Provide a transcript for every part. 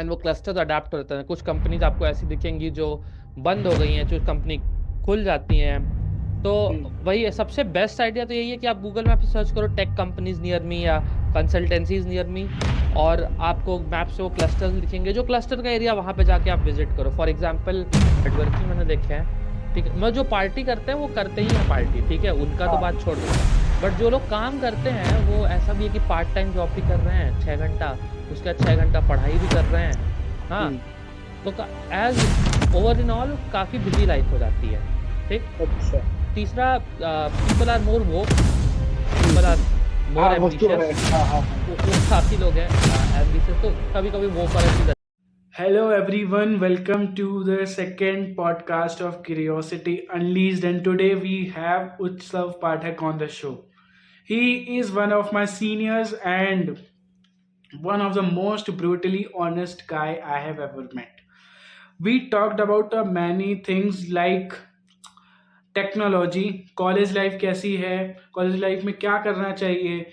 And वो clusters adapt होते हैं। कुछ कंपनीज आपको ऐसी दिखेंगी जो बंद हो गई हैं, कुछ कंपनी खुल जाती हैं। तो वही है, सबसे बेस्ट आइडिया तो यही है कि आप गूगल मैप पे सर्च करो टेक कंपनीज नियर मी या कंसल्टेंसीज नियर मी, और आपको मैप से वो क्लस्टर्स दिखेंगे। जो क्लस्टर का एरिया, वहां पे जाके आप विजिट करो। फॉर एग्जांपल नेटवर्किंग मैंने देखे हैं, ठीक है, मैं जो पार्टी करते हैं वो करते ही हैं पार्टी, ठीक है, उनका तो बात छोड़ दो। बट जो लोग काम करते हैं वो ऐसा भी है कि पार्ट टाइम जॉब भी कर रहे हैं 6 घंटा, उसके बाद 6 घंटा पढ़ाई भी कर रहे हैं। हाँ, तो एज ओवर इन ऑल काफी बिजी लाइफ हो जाती है। ठीक। अच्छा। तीसरा, people are more woke, people are more हाँ वो तो है। एम्बिशियस। हाँ हाँ हाँ। वो काफी लोग हैं एम्बिशियस, तो कभी कभी वो वाला चीज। Hello everyone, welcome to the second podcast of Curiosity Unleashed, and today we have Utsav Pathak on the show. He is one of my seniors and one of the most brutally honest guy I have ever met. We talked about many things like technology, college life कैसी है, college life में क्या करना चाहिए.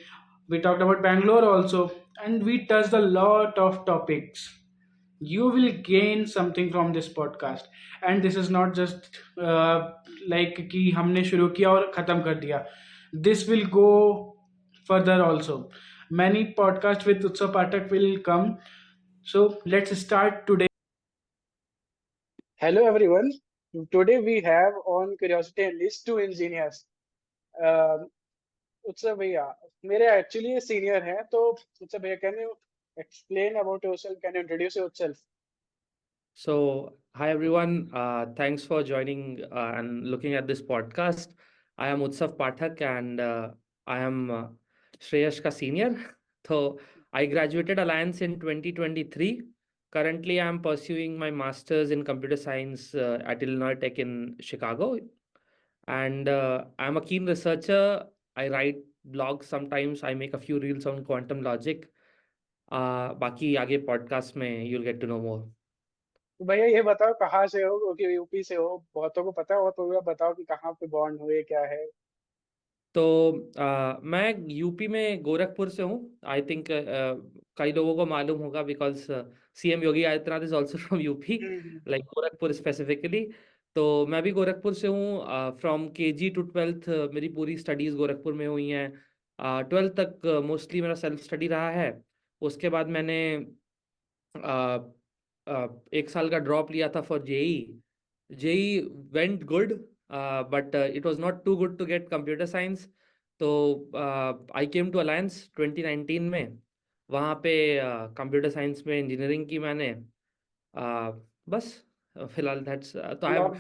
We talked about Bangalore also, and we touch the lot of topics. You will gain something from this podcast, and this is not just like कि हमने शुरू किया और ख़त्म कर दिया. This will go further also. Many podcasts with Utsav Pathak will come. So let's start today. Hello everyone. Today we have on Curiosity Unleashed two engineers. Uh, उत्सव भैया मेरे एक्चुअली सीनियर हैं, तो उत्सव भैया, can you explain about yourself? Can you introduce yourself? So, hi everyone. Thanks for joining and looking at this podcast. I am Utsav Pathak, and I am Shreyash ka senior. So, I graduated Alliance in 2023. Currently, I am pursuing my master's in computer science at Illinois Tech in Chicago. And I'm a keen researcher. I write blogs sometimes. I make a few reels on quantum logic. बाकी आगे podcast में you'll get to know more. तो भैया ये बताओ कहाँ से हो, क्योंकि यूपी से हो, बहुतों को पता है, और तो बताओ कि कहाँ पे बॉर्न हुए, क्या है. तो मैं यूपी में गोरखपुर से हूँ। आई थिंक कई लोगों को मालूम होगा, because CM Yogi Adityanath is also from UP, like Gorakhpur specifically. तो मैं भी गोरखपुर से हूँ। फ्रॉम केजी टू ट्वेल्थ मेरी पूरी स्टडीज़ गोरखपुर में हुई हैं। ट्वेल्थ तक मोस्टली मेरा सेल्फ स्टडी रहा है। उसके बाद मैंने 1 साल का ड्रॉप लिया था for JEE. JEE went good, but it was not too good to get computer science. तो आई केम टू अलायंस 2019 में। वहाँ पे कंप्यूटर साइंस में इंजीनियरिंग की मैंने। बस फिलहाल दैट्स, तो आई लॉक.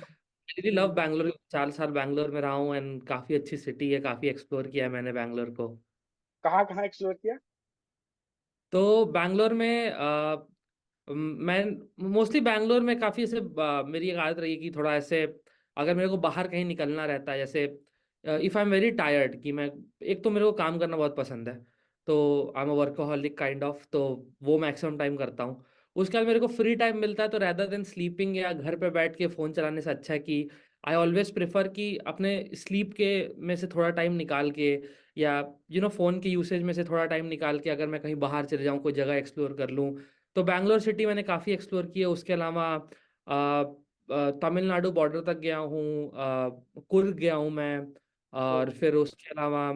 Really love Bangalore. 4 साल बैंगलोर में रहा हूँ, एंड काफ़ी अच्छी सिटी है, काफ़ी एक्सप्लोर किया है मैंने बैंगलोर को। कहाँ कहाँ एक्सप्लोर किया? तो बैंगलोर में मैं मोस्टली बैंगलोर में काफ़ी ऐसे मेरी एक आदत रही है कि थोड़ा ऐसे अगर मेरे को बाहर कहीं निकलना रहता है, जैसे if I am very tired, कि मैं, एक तो मेरे को काम करना बहुत पसंद है, तो आई am a workaholic kind of, तो वो मैक्सिमम टाइम करता हूँ। उसके बाद मेरे को फ्री टाइम मिलता है, तो रैदर देन स्लीपिंग या घर पे बैठ के फ़ोन चलाने से अच्छा है कि आई ऑलवेज प्रेफर कि अपने स्लीप के में से थोड़ा टाइम निकाल के, या फ़ोन के यूसेज में से थोड़ा टाइम निकाल के अगर मैं कहीं बाहर चले जाऊँ, कोई जगह एक्सप्लोर कर लूँ। तो बैंगलोर सिटी मैंने काफ़ी एक्सप्लोर की है। उसके अलावा तमिलनाडु बॉर्डर तक गया हूँ, कुर्ग गया हूँ मैं, और फिर उसके अलावा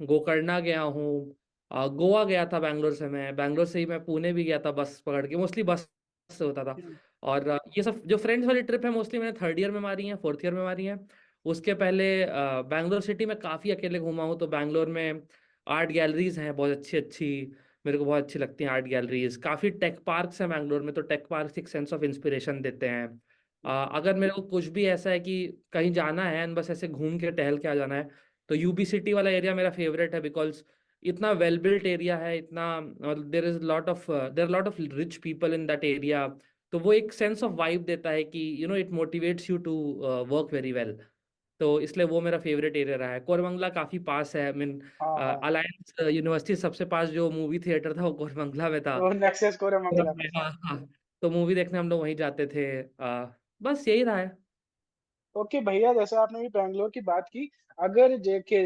गोकर्णा गया हूँ। गोवा गया था बैंगलोर से। मैं बैंगलोर से ही मैं पुणे भी गया था बस पकड़ के, मोस्टली बस से होता था। और ये सब जो फ्रेंड्स वाली ट्रिप है मोस्टली मैंने थर्ड ईयर में मारी है, फोर्थ ईयर में मारी है। उसके पहले बैंगलोर सिटी में काफ़ी अकेले घूमा हूँ। तो बैंगलोर में आर्ट गैलरीज हैं बहुत अच्छी अच्छी, मेरे को बहुत अच्छी लगती हैं आर्ट गैलरीज। काफ़ी टेक पार्क्स हैं बैंगलोर में, तो टेक पार्क्स एक सेंस ऑफ इंस्पिरेशन देते हैं। अगर मेरे को कुछ भी ऐसा है कि कहीं जाना है एंड बस ऐसे घूम के टहल के आ जाना है, तो यूबी सिटी वाला एरिया मेरा फेवरेट है, बिकॉज इतना वेल बिल्ट एरिया है, इतना there lot of rich people in that area. तो वो एक सेंस ऑफ वाइब देता है कि it motivates you to work very well. तो इसलिए वो मेरा फेवरेट एरिया रहा है। कोरमंगला काफ़ी पास है, आई मीन हाँ हाँ. अलायंस यूनिवर्सिटी सबसे पास जो मूवी थिएटर था वो कोरमंगला में था। वो नेक्सस कोरमंगलम. हाँ हाँ, तो मूवी देखने हम लोग वहीं जाते थे। बस यही रहा है। ओके भैया, जैसे आपने भी बैंगलोर की बात की, अगर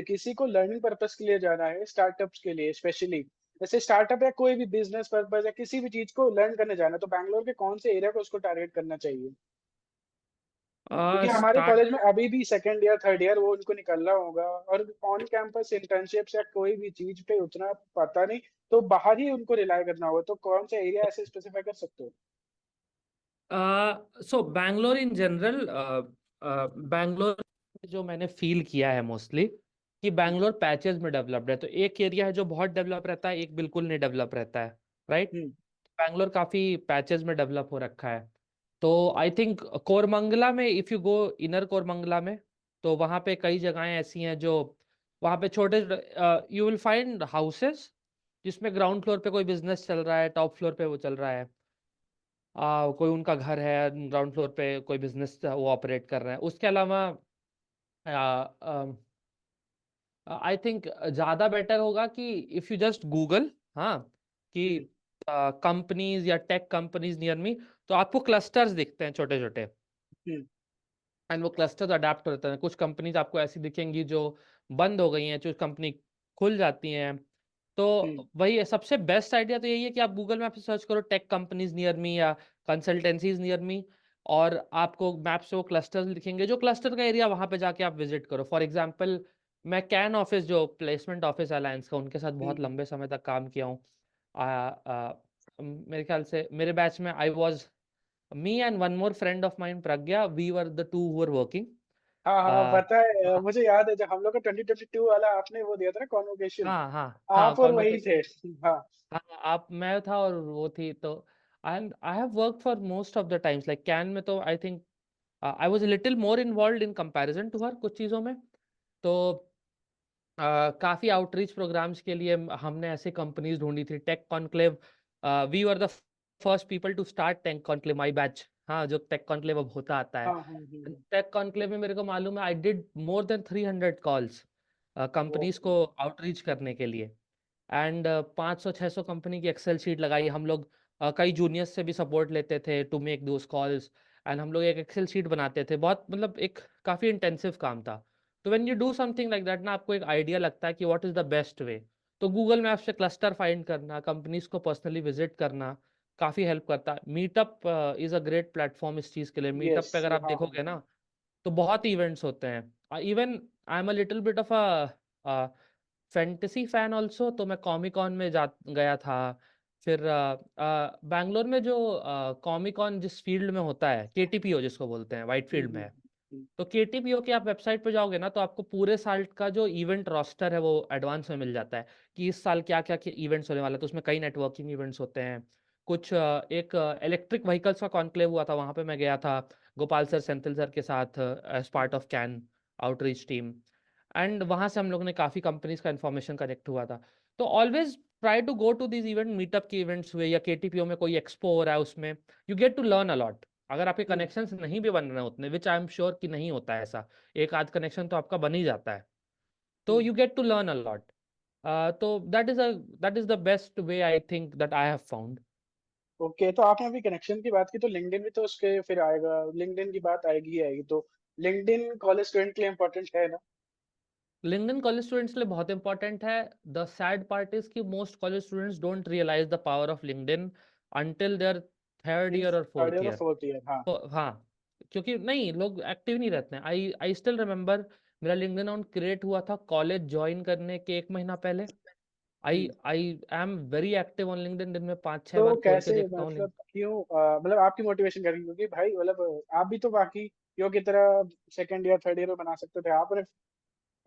किसी को लर्निंग पर्पस के लिए जाना है, स्टार्टअप्स के लिए स्पेशली, जैसे स्टार्टअप या कोई भी बिजनेस पर्पज या किसी भी चीज को लर्न करने जाना है, तो बैंगलोर के कौन से एरिया को उसको टारगेट करना चाहिए? क्योंकि हमारे स्टार्ट कॉलेज में अभी भी सेकंड ईयर थर्ड ईयर वो उनको निकलना होगा, और ऑन कैंपस इंटर्नशिप्स या कोई भी चीज पे उतना पता नहीं, तो बाहर ही उनको रिलाय करना होगा। तो कौन सा एरिया ऐसे स्पेसिफाई कर सकते हो? सो बैंगलोर इन जनरल, बैंगलोर जो मैंने फील किया है मोस्टली कि हम्म। बैंगलोर पैचेस में डेवलप्ड है। तो एक एरिया है जो बहुत डेवलप रहता है, एक बिल्कुल नहीं डेवलप रहता है, राइट। हम्म। बैंगलोर काफी पैचेस में डेवलप हो रखा है। तो आई थिंक कोरमंगला में, if you go inner Koramangala में, तो वहाँ पे कई जगहें ऐसी हैं जो वहाँ पे छोटे, यू विल फाइंड हाउसेस जिसमें ग्राउंड फ्लोर पे कोई बिजनेस चल रहा है, टॉप फ्लोर पे वो चल रहा है, कोई उनका घर है, ग्राउंड फ्लोर पे कोई बिजनेस वो ऑपरेट कर रहे हैं। उसके अलावा आई थिंक ज़्यादा बेटर होगा कि इफ़ यू जस्ट गूगल, हाँ, कि हम्म। कंपनीज या टेक कंपनीज नियर मी, तो आपको क्लस्टर्स दिखते हैं छोटे छोटे, हम्म। एंड वो क्लस्टर्स अडेप्ट होते हैं। कुछ कंपनीज आपको ऐसी दिखेंगी जो बंद हो गई हैं, कुछ कंपनी खुल जाती हैं। तो हम्म। वही है, सबसे बेस्ट आइडिया तो यही है कि आप गूगल मैप से सर्च करो टेक कंपनीज नियर मी या कंसल्टेंसीज नियर मी, और आपको मैप से वो क्लस्टर्स दिखेंगे। जो क्लस्टर का एरिया, वहां पे जाके आप विजिट करो। फॉर एग्जांपल, मैं कैन ऑफिस, जो प्लेसमेंट ऑफिस अलायंस का, उनके साथ बहुत हम्म। लंबे समय तक काम किया हूँ। आ, आ, मेरे ख्याल से मेरे बैच में I was me and one more friend of mine, Pragya, we were the two who were working. हाँ हाँ, पता है, मुझे याद है जब हम लोग का 2022 वाला आपने वो दिया था ना कॉन्वोकेशन, हाँ हाँ हाँ, आप और वही कॉन्वोकेशन। थे। हाँ। हाँ, आप, मैं था और वो थी। तो I have work for most of the times, like CAN में तो I think I was little more involve in comparison to her कुछ चीज़ों में। तो काफ़ी आउटरीच प्रोग्राम्स के लिए हमने ऐसे कंपनीज ढूंढी थी। Tech conclave, we were the first people to start tech conclave, my batch. हाँ, जो टेक कॉन्क्लेव अब होता आता हाँ है, हाँ। हम्म। टेक कॉन्क्लेव में मेरे को मालूम है I did more than 300 calls वो। कंपनीज को आउटरीच करने के लिए। एंड 500-600 कंपनी की एक्सेल शीट लगाई हम लोग। कई जूनियर्स से भी सपोर्ट लेते थे to make those calls, and हम लोग एक एक्सेल शीट बनाते थे। बहुत, मतलब एक काफ़ी इंटेंसिव काम था। तो when you do something like that ना, आपको एक आइडिया लगता है कि व्हाट इज़ द बेस्ट वे। तो गूगल मैप से क्लस्टर फाइंड करना, कंपनीज को पर्सनली विजिट करना काफ़ी हेल्प करता है। Meetup is a great platform इस चीज़ के लिए। Meetup yes. पे अगर आप हाँ हाँ देखोगे हाँ। ना, तो बहुत इवेंट्स होते हैं। Even I am a little bit of a fantasy fan also, तो मैं कॉमिक कॉन में जा गया था। फिर बैंगलोर में जो कॉमिक कॉन जिस फील्ड में होता है, केटीपीओ जिसको बोलते हैं, वाइट फील्ड में है। हम्म। तो केटीपीओ की आप वेबसाइट पे जाओगे ना, तो आपको पूरे साल का जो इवेंट रोस्टर है वो एडवांस में मिल जाता है कि इस साल क्या क्या इवेंट्स होने वाले हैं। तो उसमें कई नेटवर्किंग इवेंट्स होते हैं। कुछ एक इलेक्ट्रिक व्हीकल्स का कॉन्क्लेव हुआ था, वहां पे मैं गया था गोपाल सर, सेंथिल सर के साथ, as part of CAN outreach team. And वहां से हम लोग ने काफी कंपनीज का इन्फॉर्मेशन कनेक्ट हुआ था। तो always try to go to this event, meetup के इवेंट्स हुए या केटीपीओ में कोई एक्सपो हो रहा है, उसमें you get to learn a lot. अगर आपके हम्म। कनेक्शंस नहीं भी बन रहे हैं उतने, विच आई एम श्योर कि नहीं होता है ऐसा, एक आध कनेक्शन तो आपका बन ही जाता है, तो hmm. You get to learn a lot. तो that is the best way I think that I have found. Okay, तो आपने अभी कनेक्शन की बात की, तो लिंक्डइन भी तो उसके फिर आएगा, लिंक्डइन की बात आएगी ही आएगी। तो लिंक्डइन कॉलेज स्टूडेंट के लिए इम्पोर्टेंट है ना? लिंक्डइन कॉलेज स्टूडेंट्स के लिए बहुत इंपॉर्टेंट है। द सैड पार्ट इज कि most college students don't realise the power of LinkedIn until their third in year और थर्ड फोर्थ ईयर और ईयर। फोर्थ ईयर, हाँ। तो हाँ, क्योंकि नहीं, लोग एक्टिव नहीं रहते हैं। आई आई स्टिल रिमेम्बर, मेरा लिंक्डइन अकाउंट क्रिएट हुआ था कॉलेज ज्वाइन करने के एक महीना पहले। I hmm. I am very active on LinkedIn, दिन में 5-6 बार तो खोल के कैसे, देखता हूँ मतलब लिंक। क्यों, मतलब आपकी मोटिवेशन क्या रही? क्योंकि भाई मतलब आप भी तो बाकी यो की तरह सेकंड ईयर थर्ड ईयर में बना सकते थे, आपने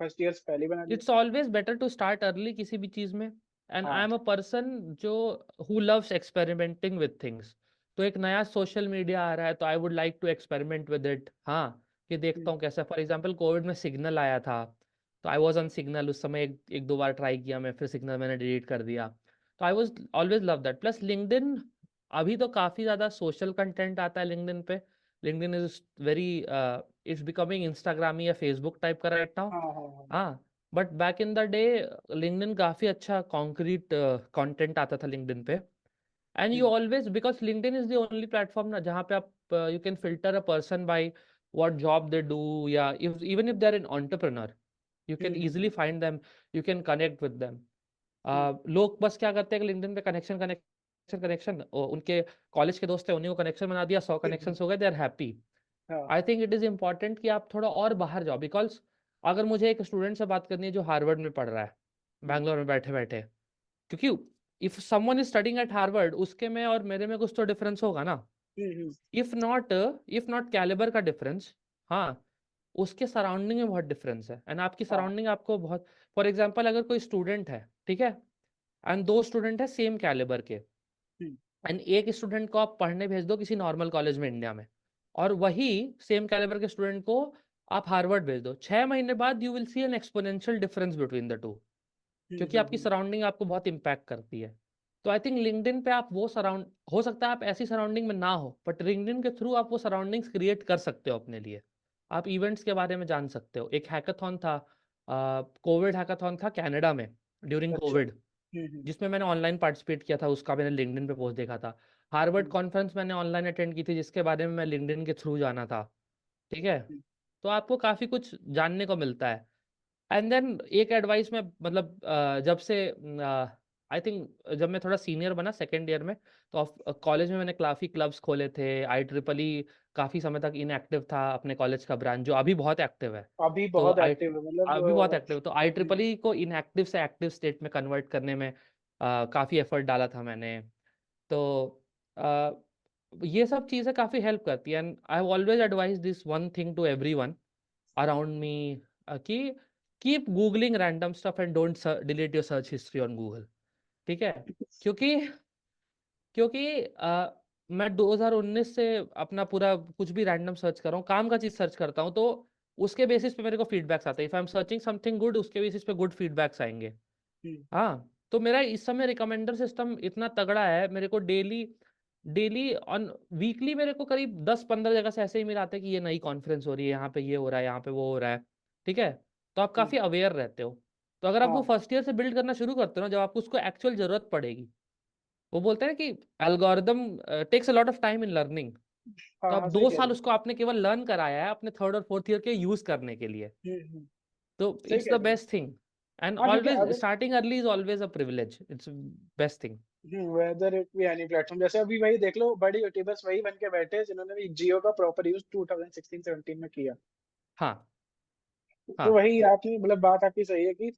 फर्स्ट ईयर से पहले ही बना लिया। It's always better to start early किसी भी चीज में। एंड आई हाँ। एम अ पर्सन जो who loves experimenting with things. तो एक नया सोशल मीडिया आ रहा है, तो I would like to experiment with it. हाँ, कि देखता हम्म। हूँ कैसा। फॉर एग्जांपल, कोविड में सिग्नल आया था, तो आई वाज ऑन सिग्नल उस समय, एक दो बार ट्राई किया मैं, फिर सिग्नल मैंने डिलीट कर दिया। तो I was always love that. Plus LinkedIn, अभी तो काफी ज्यादा सोशल कंटेंट आता है लिंक्डइन पे। LinkedIn is very, it's becoming इंस्टाग्रामी या फेसबुक टाइप का राइट नाउ। हाँ हाँ हाँ। हाँ, but back in the day LinkedIn काफी अच्छा कॉन्क्रीट कंटेंट आता था लिंक्डइन पे। And you hmm. Always, because LinkedIn is the only platform ना जहाँ पे आप, you can filter a person by what job they do, या if even if they are an entrepreneur, you can hmm. Easily find them, you can connect with them. लोग बस क्या करते हैं कि लिंक्डइन पे कनेक्शन कनेक्शन कनेक्शन, उनके college के दोस्त है उन्हीं को कनेक्शन बना दिया, 100 कनेक्शन हो गए, दे आर हैप्पी। हाँ। I think it is important कि आप थोड़ा और बाहर जाओ, बिकॉज अगर मुझे एक स्टूडेंट से बात करनी है जो हार्वर्ड में पढ़ रहा है, हम्म, बैंगलोर में बैठे बैठे, क्योंकि if someone is studying eight Harvard, उसके में और मेरे में कुछ तो डिफरेंस होगा ना। हम्म, इफ नॉट कैलिबर का डिफरेंस, हाँ, उसके सराउंडिंग में बहुत डिफरेंस है, एंड आपकी हाँ। सराउंडिंग आपको बहुत, फॉर एग्जांपल अगर कोई स्टूडेंट है, ठीक है, एंड दो स्टूडेंट है सेम कैलिबर के, हम्म, एंड एक स्टूडेंट को आप पढ़ने भेज दो किसी नॉर्मल कॉलेज में इंडिया में, और वही सेम कैलिबर के स्टूडेंट को आप हार्वर्ड भेज दो, 6 महीने बाद you will see an exponential difference between the two, क्योंकि आपकी हम्म। सराउंडिंग आपको बहुत इम्पैक्ट करती है। तो आई थिंक लिंक्डइन पे आप वो सराउंड, हो सकता है आप ऐसी सराउंडिंग में ना हो, बट लिंक्डइन के थ्रू आप वो सराउंडिंग्स क्रिएट कर सकते हो अपने लिए। आप इवेंट्स के बारे में जान सकते हो। एक हैकाथॉन था, कोविड हैकाथॉन था कनाडा में ड्यूरिंग अच्छा। कोविड, जिसमें मैंने ऑनलाइन पार्टिसिपेट किया था, उसका मैंने लिंक्डइन पे पोस्ट देखा था। हार्वर्ड हम्म, कॉन्फ्रेंस मैंने ऑनलाइन अटेंड की थी, जिसके बारे में मैं लिंक्डइन के थ्रू जाना था, ठीक है। हम्म, तो आपको काफ़ी कुछ जानने को मिलता है। एंड देन एक एडवाइस में, मतलब जब से आई थिंक जब मैं थोड़ा सीनियर बना सेकेंड ईयर में, तो कॉलेज में मैंने काफ़ी क्लब्स खोले थे। IEEE काफ़ी समय तक इनएक्टिव था, अपने कॉलेज का ब्रांच जो अभी बहुत एक्टिव है। अभी तो बहुत आई एक्टिव है मतलब अभी बहुत एक्टिव है, तो हम्म, IEEE को इनएक्टिव से एक्टिव स्टेट में कन्वर्ट करने में काफ़ी एफर्ट डाला था मैंने। तो अ, ये सब चीज़ें काफ़ी हेल्प करती हैं, and I have always advice this one thing to everyone around me, कि keep googling random stuff and don't delete your search history on Google, ठीक है। क्योंकि क्योंकि मैं 2019 से अपना पूरा कुछ भी रैंडम सर्च कर रहा हूँ, काम का चीज़ सर्च करता हूँ, तो उसके बेसिस पे मेरे को फीडबैक्स आते हैं। If I am searching something good, उसके बेसिस पे गुड फीडबैक्स आएंगे। हम्म, हाँ, तो मेरा इस समय रिकमेंडर सिस्टम इतना तगड़ा है, मेरे को डेली डेली ऑन वीकली मेरे को करीब 10-15 जगह से ऐसे ही मिलाते हैं कि ये नई कॉन्फ्रेंस हो रही है, यहाँ पे ये हो रहा है, यहाँ पे वो हो रहा है, ठीक है। तो आप हम्म, काफ़ी अवेयर रहते हो। तो अगर आप वो हाँ, फर्स्ट ईयर से बिल्ड करना शुरू करते हो ना, जब आपको उसको एक्चुअल जरूरत पड़ेगी, वो बोलते हैं कि algorithm takes a lot of time in learning. तो हाँ, अब हाँ, सही दो कह रहे साल हो। उसको आपने केवल लर्न कराया है अपने थर्ड और फोर्थ ईयर के यूज करने के लिए। तो सही इट्स कह द रहे हो। बेस्ट थिंग, एंड हाँ, क्योंकि ऑलवेज अगर starting early is always a privilege, it's best thing. Whether it be any platform, जैसे अभी वही देख लो, बड़ी यूट्यूबर्स वही बन के बैठे हैं जिन्होंने भी जियो का प्रॉपर यूज 2016-17 में किया। हाँ, तो हाँ, वही आपकी मतलब बात आपकी सही है कि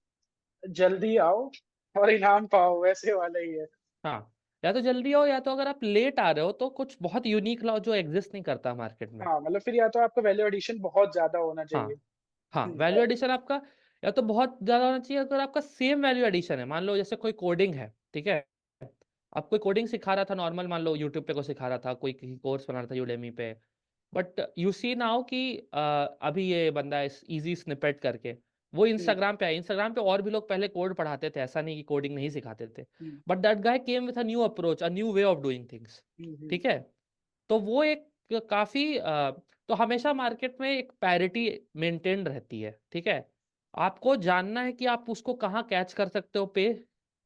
जल्दी आओ और इनाम पाओ, वैसे वाला ही है। हाँ, या तो जल्दी हो, या तो अगर आप लेट आ रहे हो तो कुछ बहुत यूनिक लाओ जो एग्जिस्ट नहीं करता मार्केट में। हाँ, मतलब फिर या तो आपका वैल्यू एडिशन बहुत ज्यादा होना हाँ, चाहिए। हाँ, वैल्यू एडिशन आपका या तो बहुत ज़्यादा होना चाहिए। अगर आपका सेम वैल्यू एडिशन है, मान लो जैसे कोई कोडिंग है, ठीक है, आप कोई कोडिंग सिखा रहा था नॉर्मल, मान लो यूट्यूब पे को सिखा रहा था, कोई किसी कोर्स बना रहा था यूडेमी पे, बट यू सी नाउ कि अभी ये बंदा इस इजी स्निपेट करके वो हम्म, इंस्टाग्राम पे आया। इंस्टाग्राम पे और भी लोग पहले कोड पढ़ाते थे, ऐसा नहीं कि कोडिंग नहीं सिखाते थे, hmm, but that guy came with a new approach, a new way of doing things, hmm, ठीक है। तो वो एक काफी तो हमेशा मार्केट में एक पैरिटी मेंटेन रहती है, ठीक है। आपको जानना है कि आप उसको कहाँ कैच कर सकते हो, पे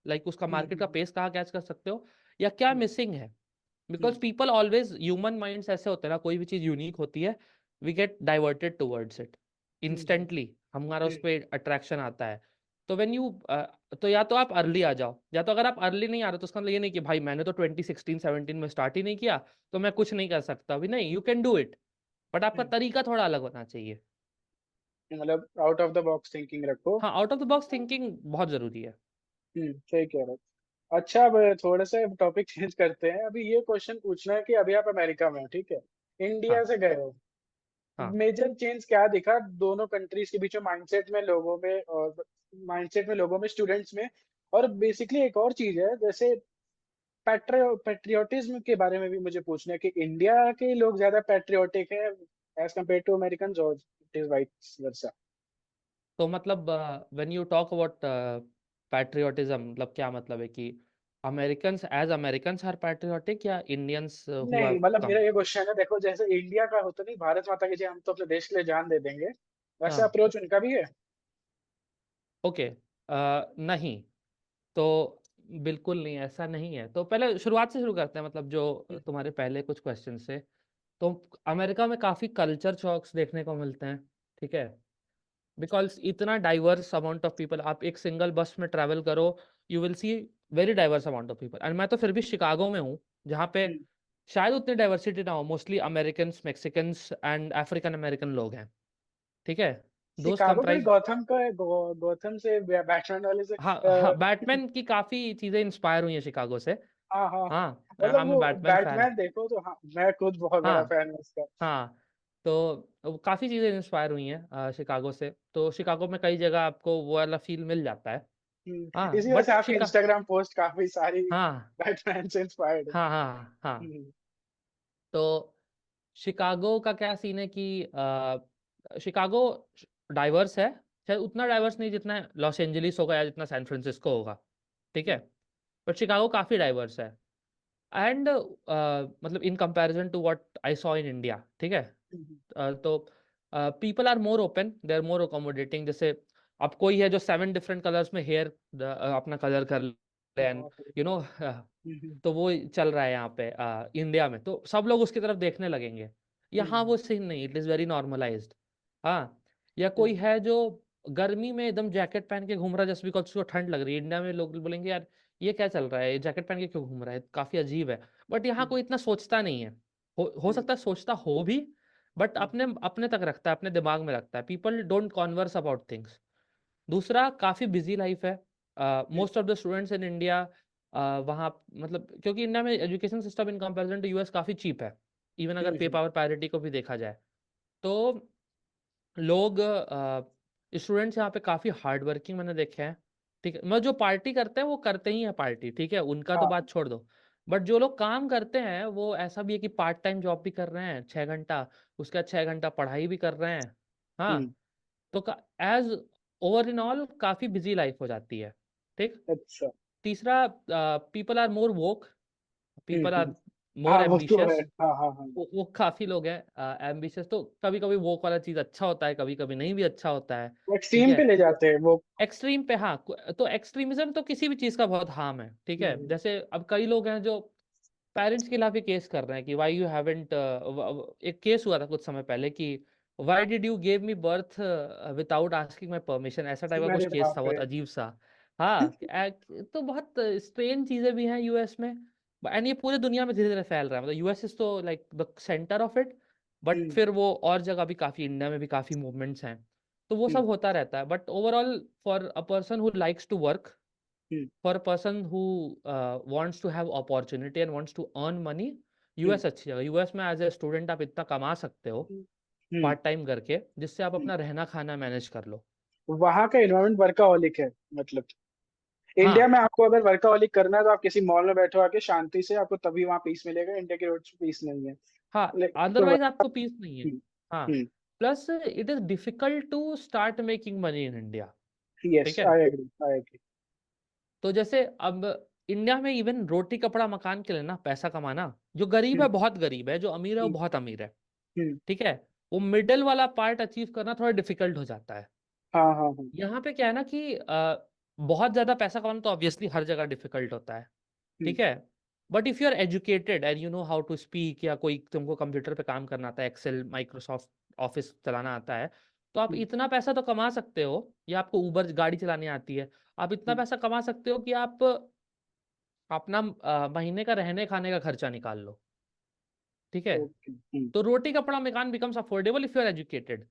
लाइक उसका हम्म, मार्केट का पेस कहाँ कैच कर सकते हो, या क्या हम्म, मिसिंग है। Hmm, because people always, human minds ऐसे होते हैं ना, कोई भी चीज यूनिक होती है, we get diverted towards it hmm, instantly, हमारा उस हम्म, पर अट्रैक्शन आता है। तो व्हेन यू तो या तो आप अर्ली आ जाओ, या तो अगर आप अर्ली नहीं आ रहे तो उसका मतलब ये नहीं कि भाई मैंने तो 2016-17 में स्टार्ट ही नहीं किया तो मैं कुछ नहीं कर सकता अभी, नहीं, you can do it, but आपका हम्म। तरीका थोड़ा अलग होना चाहिए। मतलब out of the box thinking रखो। हाँ, out of the box thinking बहुत जरूरी है। सही कह रहे हो। अच्छा, अब थोड़ा सा टॉपिक चेंज करते हैं। अभी ये क्वेश्चन पूछना है कि अभी आप अमेरिका में हो, ठीक है, इंडिया हाँ, से गए हो, हाँ, मेजर चेंज क्या दिखा दोनों कंट्रीज के बीच में, माइंडसेट में, लोगों में, और माइंडसेट में, लोगों में, स्टूडेंट्स में। और बेसिकली एक और चीज है, जैसे पेट्रियोटिज्म के बारे में भी मुझे पूछना है कि इंडिया के लोग ज्यादा पेट्रियोटिक है एज कम्पेयर टू अमेरिकन, और इट इज वाइस वर्सा। तो मतलब when you talk about patriotism, मतलब क्या मतलब है कि अमेरिकन्स आर पैट्रियोटिक, या इंडियंस हु नहीं, हैव मतलब कम। मेरा ये क्वेश्चन है, देखो जैसे इंडिया का होता नहीं, भारत माता की जय, हम तो अपने देश के लिए जान दे देंगे, वैसे हाँ, अप्रोच उनका भी है। ओके, नहीं, तो बिल्कुल नहीं, ऐसा नहीं है। तो पहले शुरुआत से शुरू करते हैं, मतलब जो तुम्हारे पहले कुछ क्वेश्चन से। तो अमेरिका में काफ़ी कल्चर शॉक्स देखने को मिलते हैं, ठीक है, बिकॉज इतना डाइवर्स अमाउंट ऑफ पीपल, आप एक सिंगल बस में ट्रैवल करो, you will C very diverse amount of people. And मैं तो फिर भी शिकागो में हूँ, जहाँ पे हम्म। शायद उतनी डाइवर्सिटी ना हो, mostly American, Mexicans and African American लोग हैं, ठीक है। दोज शिकागो भाई कंप्राइज। गौथम का है, गौथम से बैटमैन वाले से हाँ हाँ, बैटमैन की काफी चीजें इंस्पायर हुई हैं शिकागो से। हाँ हाँ हाँ। हाँ, आई मतलब एम ए वो बैटमैन फैन। बैटमैन देखो तो, हाँ मैं खुद बहुत बड़ा हाँ फैन हूँ उसका। हाँ, तो वो काफी चीजें इंस्पायर हुई हैं शिकागो से। तो शिकागो में कई जगह आपको वो वाला फील मिल जाता है। हाँ इसी वजह से बट आपकी इंस्टाग्राम पोस्ट काफी सारी हाँ बैटमैन से इंस्पायर्ड है। हाँ हाँ हाँ, हम्म। तो शिकागो का क्या सीन है कि शिकागो डाइवर्स है, शायद उतना डाइवर्स नहीं जितना लॉस एंजलिस होगा या जितना सैन फ्रांसिस्को होगा, ठीक है। बट शिकागो काफ़ी डाइवर्स है। एंड मतलब in comparison to what I saw in India, ठीक है। तो people are more open, they are more accommodating. जैसे अब कोई है जो 7 डिफरेंट कलर्स में हेयर अपना कलर कर ले, एंड बाप रे। यू नो हम्म, तो वो चल रहा है यहाँ पे इंडिया में, तो सब लोग उसकी तरफ देखने लगेंगे। यहाँ हम्म, वो सीन नहीं, इट इज़ वेरी नॉर्मलाइज्ड। हाँ, या कोई हम्म, है जो गर्मी में एकदम जैकेट पहन के घूम रहा है जस्ट बिकॉज उसको ठंड लग रही है। इंडिया में लोग बोलेंगे यार ये क्या चल रहा है, ये जैकेट पहन के क्यों घूम रहा है, काफी अजीब है। बट यहाँ हम्म, कोई इतना सोचता नहीं है। हो हम्म, सकता है सोचता हो भी, बट हम्म, अपने अपने तक रखता है, अपने दिमाग में रखता है। People don't converse about things. दूसरा, काफ़ी बिजी लाइफ है। Most of the students in India वहाँ, मतलब क्योंकि इंडिया में education system in comparison to US काफ़ी चीप है, इवन अगर पे हम्म, पावर पैरिटी को भी देखा जाए। तो लोग स्टूडेंट्स यहाँ पे काफ़ी हार्ड वर्किंग मैंने देखे हैं, ठीक है। मैं जो पार्टी करते हैं वो करते ही हैं पार्टी, ठीक है, उनका तो हाँ। बात छोड़ दो। बट जो लोग काम करते हैं वो ऐसा भी है कि पार्ट टाइम जॉब भी कर रहे हैं 6 घंटा, उसके बाद 6 घंटा पढ़ाई भी कर रहे हैं। हम्म। हाँ, तो एज ओवर इन ऑल काफ़ी बिजी लाइफ हो जाती है, ठीक। अच्छा। तीसरा, people are more woke, people are more हाँ वो तो है। एम्बिशियस। हाँ हाँ हाँ। वो काफ़ी लोग हैं एम्बिशियस। तो कभी कभी वोक वाला चीज़ अच्छा होता है, कभी कभी नहीं भी अच्छा होता है, वो ठीक एक्सट्रीम है। पे ले जाते हैं वो। एक्सट्रीम पे, हाँ, तो एक्सट्रीमिज्म तो किसी भी चीज़ का बहुत हार्म है, ठीक है। हम्म, जैसे अब कई लोग हैं जो पेरेंट्स के खिलाफ ही केस कर रहे हैं कि वाई यू हैवेंट, एक केस हुआ था कुछ समय पहले कि why did you give me birth without asking my permission, ऐसा टाइप का कुछ अरे केस था, बाप बहुत रे। अजीब सा। हाँ, तो बहुत स्ट्रेन चीज़ें भी हैं यूएस में। एंड ये पूरे दुनिया में धीरे धीरे फैल रहा है, मतलब यूएस इज तो like the centre of it. But hmm, फिर वो और जगह भी काफ़ी, इंडिया में भी काफ़ी मूवमेंट्स हैं, तो वो हम्म, सब होता रहता है। But overall for a person who likes to work, hmm, for a person who wants to have opportunity and wants to earn money, hmm, US अच्छी जगह। यूएस में एज ए स्टूडेंट आप इतना कमा सकते हो हम्म, पार्ट टाइम करके, जिससे आप हम्म। अपना रहना खाना मैनेज कर लो। वहाँ का इन्वायरमेंट वर्काहोलिक है मतलब। इंडिया हाँ में आपको अगर वर्काहोलिक करना है तो आप किसी मॉल में बैठो आके शांति से, आपको तभी वहाँ पीस मिलेगा। इंडिया के रोड्स पे पीस नहीं है। हाँ, तो अदरवाइज आपको पीस नहीं है। हाँ, hmm. Plus it is difficult to start making money in India, yes ठीक है। I agree I agree. तो जैसे अब इंडिया में इवन रोटी कपड़ा मकान के लिए ना पैसा कमाना, जो गरीब है हम्म, बहुत गरीब है, जो अमीर है वो हम्म, बहुत अमीर है, हम्म। ठीक है, वो मिडिल वाला पार्ट अचीव करना थोड़ा डिफिकल्ट हो जाता है। हाँ हाँ हाँ। यहाँ पे क्या है ना कि बहुत ज्यादा पैसा कमाना तो ऑब्वियसली हर जगह डिफिकल्ट होता है, हम्म, ठीक है। But if you are educated and you know how to speak, या कोई तुमको कंप्यूटर पे काम करना आता है, एक्सेल माइक्रोसॉफ्ट ऑफिस चलाना आता है, तो आप हम्म, इतना पैसा तो कमा सकते हो, या आपको ऊबर गाड़ी चलानी आती है, आप इतना हम्म। पैसा कमा सकते हो कि आप अपना महीने का रहने खाने का खर्चा निकाल लो, ठीक है। ओके। तो रोटी कपड़ा मकान becomes affordable if you are educated.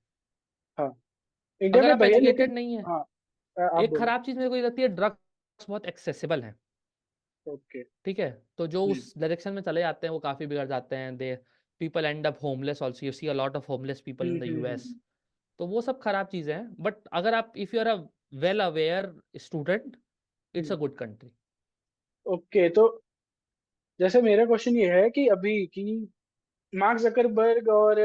हाँ इंडिया अगर में आप भैया लेकिन। एजुकेटेड नहीं है, हाँ आप एक बोलो। खराब चीज मेरे को ये लगती है, ड्रग्स बहुत एक्सेसिबल है, ओके। ठीक है। तो जो हम्म, उस डायरेक्शन में चले जाते हैं वो काफी बिगड़ जाते हैं। They people end up homeless also, you see a lot of homeless people in the US. तो वो सब खराब चीजें हैं। बट अगर आप, if you are a well aware student, it's a hmm. Good country. Okay तो जैसे मेरा क्वेश्चन ये है कि अभी की मार्क जकरबर्ग और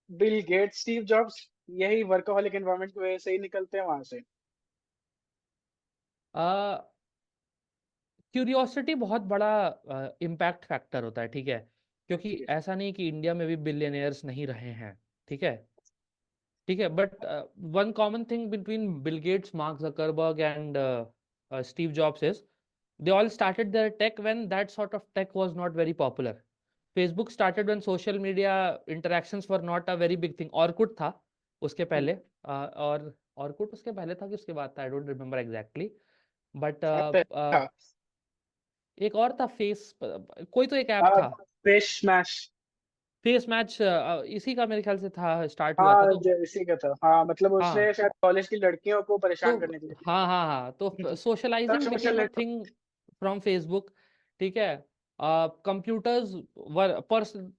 बिल गेट्स, स्टीव जॉब्स, यही वर्कहोलिक एनवायरनमेंट की वजह से ही निकलते हैं वहां से। क्यूरियोसिटी बहुत बड़ा इम्पैक्ट फैक्टर होता है, ठीक है। क्योंकि ऐसा नहीं कि इंडिया में भी बिलियनियर्स नहीं रहे हैं, ठीक है, ठीक है। But one common thing between Bill Gates, mark Zuckerberg and Steve jobs is they all started their tech when that sort of tech was not very popular. Facebook started when social media interactions were not a very big thing. Orkut था उसके पहले, और Orkut उसके पहले था कि उसके बाद था, I don't remember exactly. But अच्छा। एक और था फेस, कोई तो एक ऐप था, फिश स्मैश। फेस मैच, इसी का मेरे ख्याल से था, स्टार्ट हुआ था हाँ, तो। इसी का था। हाँ, मतलब हाँ उसने शायद कॉलेज की लड़कियों को तो परेशान करने के लिए हाँ हाँ हाँ, किया। तो तब socialising social became a network. Thing from Facebook. ठीक है, computers were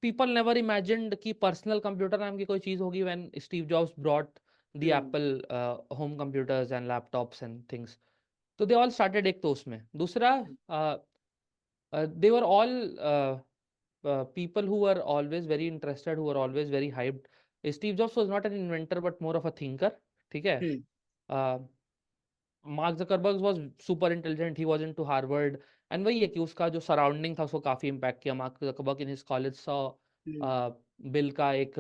people never imagined कि पर्सनल कंप्यूटर नाम की कोई चीज होगी when Steve Jobs brought the hmm. Apple home computers and laptops and things. तो दे ऑल स्टार्टेड, एक तो उसमें, दूसरा they were all people who were always very interested, who were always very hyped. Steve Jobs was not an inventor but more of a thinker. ठीक है, hmm. Mark Zuckerberg was super intelligent, he was into Harvard, and वही है कि उसका जो surrounding था उसको काफी इम्पैक्ट किया। Mark Zuckerberg in his college saw hmm. Bill का एक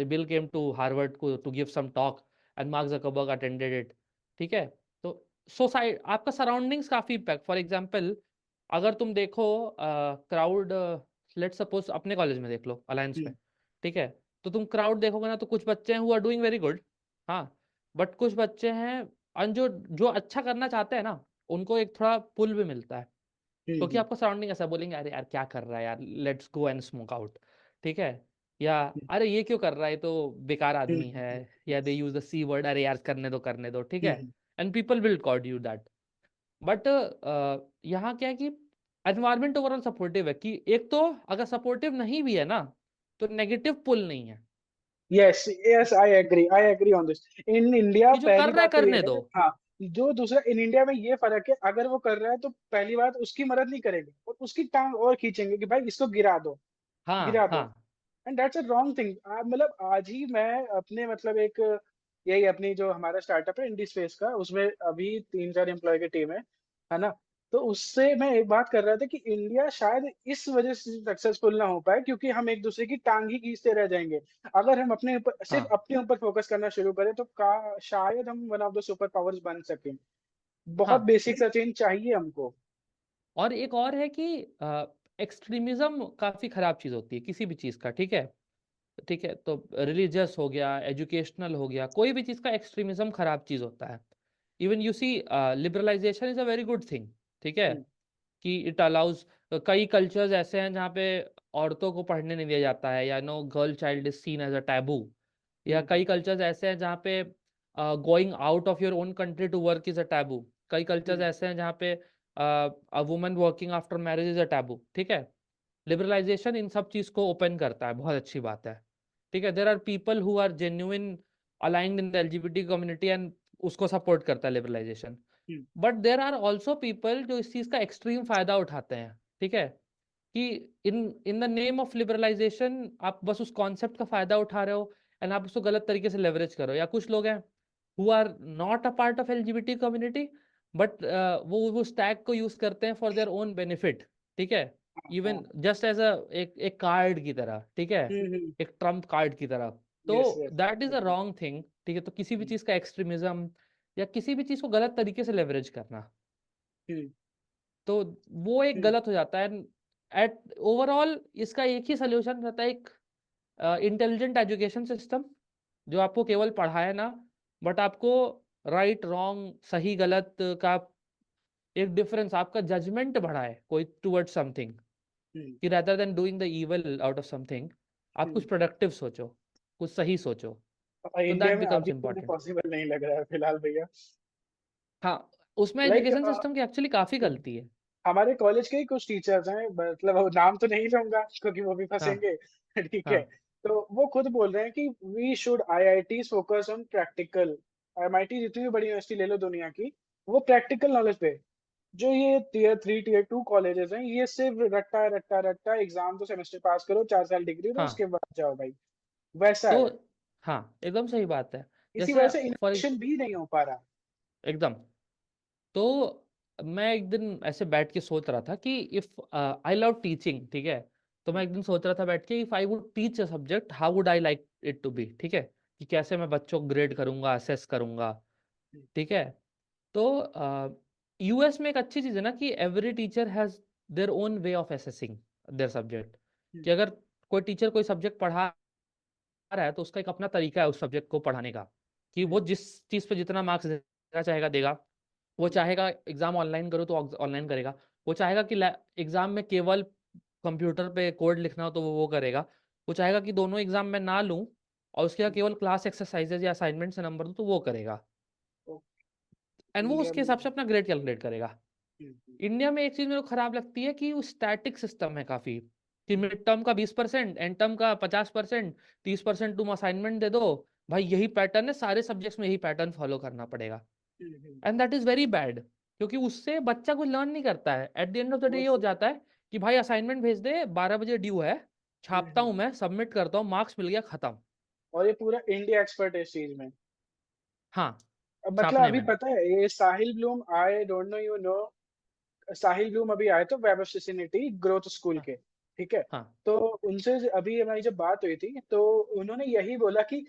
Bill came to Harvard to give some talk and Mark Zuckerberg attended it. ठीक है, तो सोसाइटी, आपका सराउंडिंग्स काफी इम्पैक्ट, फॉर एग्जांपल अगर तुम देखो क्राउड, लेट सपोज अपने कॉलेज में देख लो अलायंस हम्म। में। ठीक है, तो तुम क्राउड देखोगे ना, तो कुछ बच्चे हैं who are doing very good, हाँ, बट कुछ बच्चे हैं और जो जो अच्छा करना चाहते हैं ना, उनको एक थोड़ा पुल भी मिलता है, क्योंकि हम्म। आपका सराउंडिंग ऐसा बोलेंगे, अरे यार क्या कर रहा है यार, let's go and smoke out. ठीक है, या अरे ये क्यों कर रहा है, ये तो बेकार आदमी है, हम्म। या they use the C word, अरे यार करने दो करने दो। ठीक है, hmm. And people will call you that. But यहाँ क्या है कि एनवायरमेंट ओवरऑल सपोर्टिव है, कि एक तो अगर सपोर्टिव नहीं भी है ना, तो नेगेटिव पुल नहीं है, yes, yes, I agree on this. In India कि जो कर पहली रहा है बात तो ये करने दो। है। हाँ, जो दूसरा इन इंडिया में ये फर्क है, अगर वो कर रहा है तो पहली बात उसकी मदद नहीं करेंगे और उसकी टांग और खींचेंगे कि भाई इसको गिरा दो, हाँ गिरा दो। हाँ and that's a wrong thing. मतलब आज ही मैं अपने मतलब एक, यही अपनी जो हमारा स्टार्टअप है इंडी स्पेस का, उसमें अभी 3-4 एम्प्लॉय की टीम है ना। तो उससे मैं एक बात कर रहा था कि इंडिया शायद इस वजह से सक्सेसफुल ना हो पाए क्योंकि हम एक दूसरे की टांग ही खींचते रह जाएंगे। अगर हम अपने ऊपर, सिर्फ हाँ अपने ऊपर फोकस करना शुरू करें तो का शायद हम one of the super powers बन सकें। बहुत हाँ। बेसिक सा चेंज चाहिए हमको। और एक और है कि एक्सट्रीमिज्म काफी खराब चीज होती है किसी भी चीज का। ठीक है, ठीक है, तो रिलीजियस हो गया, एजुकेशनल हो गया, कोई भी चीज का एक्सट्रीमिज्म खराब चीज होता है। Even you see liberalisation is a very good thing. ठीक है, हम्म। कि इट अलाउज, कई कल्चर्स ऐसे हैं जहाँ पे औरतों को पढ़ने नहीं दिया जाता है, या no girl child is seen as a taboo. या हम्म। कई कल्चर्स ऐसे हैं जहाँ पे going out of your own country to work is a taboo. कई कल्चर्स हम्म। ऐसे हैं जहाँ पे a woman working after marriage is a taboo. ठीक है, लिबरलाइजेशन इन सब चीज को ओपन करता है, बहुत अच्छी बात है। ठीक है, there are people who are genuine aligned in the LGBT community and उसको सपोर्ट करता है liberalisation. Hmm. But there are also people जो इस चीज का एक्सट्रीम फायदा उठाते हैं। ठीक है, कि in in the name of liberalisation आप बस उस कॉन्सेप्ट का फायदा उठा रहे हो एंड आप उसको गलत तरीके से लेवरेज करो। या कुछ लोग हैं who are not a part of LGBT community, but वो टैग को यूज करते हैं फॉर देयर ओन बेनिफिट। ठीक है, हाँ। इवन जस्ट एज अ एक कार्ड की तरह। ठीक है, हम्म। एक ट्रम्प कार्ड की तरह। तो yes, yes. That is a wrong thing. ठीक है, तो किसी भी चीज का एक्सट्रीमिज्म या किसी भी चीज को गलत तरीके से लेवरेज करना, हम्म। तो वो एक हम्म। गलत हो जाता है। एट ओवरऑल इसका एक ही सोल्यूशन रहता है, एक इंटेलिजेंट एजुकेशन सिस्टम जो आपको केवल पढ़ाए ना, बट आपको राइट रॉन्ग सही गलत का एक डिफरेंस, आपका जजमेंट बढ़ाए कोई टुवर्ड्स समथिंग, हम्म। कि rather than doing the evil out of something, आप हम्म। कुछ प्रोडक्टिव सोचो, कुछ सही सोचो। और तो इंडिया दैट में बिकम्स अभी तो इम्पोर्टेंट। पॉसिबल नहीं लग रहा है फिलहाल भैया। हाँ, उसमें लाइक एजुकेशन सिस्टम की एक्चुअली काफी गलती है। हमारे कॉलेज के ही कुछ टीचर्स हैं, मतलब वो नाम तो नहीं लूंगा क्योंकि वो भी हाँ फंसेंगे। ठीक है। हाँ तो वो खुद बोल रहे हैं कि we should IIT focus on practical. MIT जितनी भी बड़ी यूनिवर्सिटी ले लो दुनिया की, वो प्रैक्टिकल नॉलेज पे। जो ये टीयर 3 टीयर 2 कॉलेजेस हैं, ये सिर्फ रट्टा रट्टा रट्टा, एग्जाम तो सेमेस्टर पास करो, 4 साल डिग्री दो, हाँ। उसके बाद जाओ भाई। वैसा तो है। हाँ, एकदम सही बात है। इसी जैसे वजह से फॉर इनोवेशन भी नहीं हो पा रहा। एकदम, तो मैं एक दिन ऐसे बैठ के सोच रहा था कि इफ आई लव टीचिंग, ठीक है, तो मैं एक दिन सोच रहा था बैठ के, if I would teach a subject how would I like it to be. ठीक है, कि कैसे मैं बच्चों को ग्रेड करूंगा, असेस करूंगा। ठीक है, तो यूएस में एक अच्छी चीज है ना कि every teacher has their own way of assessing their subject. कि अगर कोई टीचर कोई सब्जेक्ट पढ़ा रहा है तो उसका एक अपना तरीका है उस सब्जेक्ट को पढ़ाने का, कि वो जिस चीज पे जितना मार्क्स देना चाहेगा देगा। वो चाहेगा एग्जाम ऑनलाइन करो तो ऑनलाइन करेगा, वो चाहेगा कि एग्जाम में केवल कंप्यूटर पे कोड लिखना हो तो वो करेगा, वो चाहेगा कि दोनों एग्जाम में ना लूं और उसके बाद केवल क्लास एक्सरसाइजेज या असाइनमेंट से नंबर दूं तो वो करेगा, एंड वो इंडिया उसके में। हिसाब से अपना ग्रेड कैलकुलेट करेगा। हम्म, इंडिया में एक चीज मेरे को खराब लगती है कि वो स्टैटिक सिस्टम है काफी, कि मिड टर्म का 20%, एंड टर्म का 50%, 30% तुम असाइनमेंट दे दो, भाई यही पैटर्न है सारे सब्जेक्ट्स में, यही पैटर्न फॉलो करना पड़ेगा, hmm, and that is very bad, क्योंकि उससे बच्चा कुछ लर्न नहीं करता है। At the end of the day वो ये हो सही। जाता है कि भाई असाइनमेंट भेज दे, 12 बजे ड्यू है, छापता हूँ हम्म। मैं, सबमिट करता हूँ, मार्क्स मिल गया, खत्म। और ये पूरा इंडिया एक्सपर्ट है इस चीज में। हाँ, अब मतलब छापने अभी में। पता है ये Sahil Bloom, I don't know you know, Sahil Bloom अभी आए तो वेब ऑफ सिसिनिटी ग्रोथ स्कूल हाँ। के, ठीक है। हाँ। तो उनसे अभी हमारी जब बात हुई थी तो उन्होंने यही बोला कि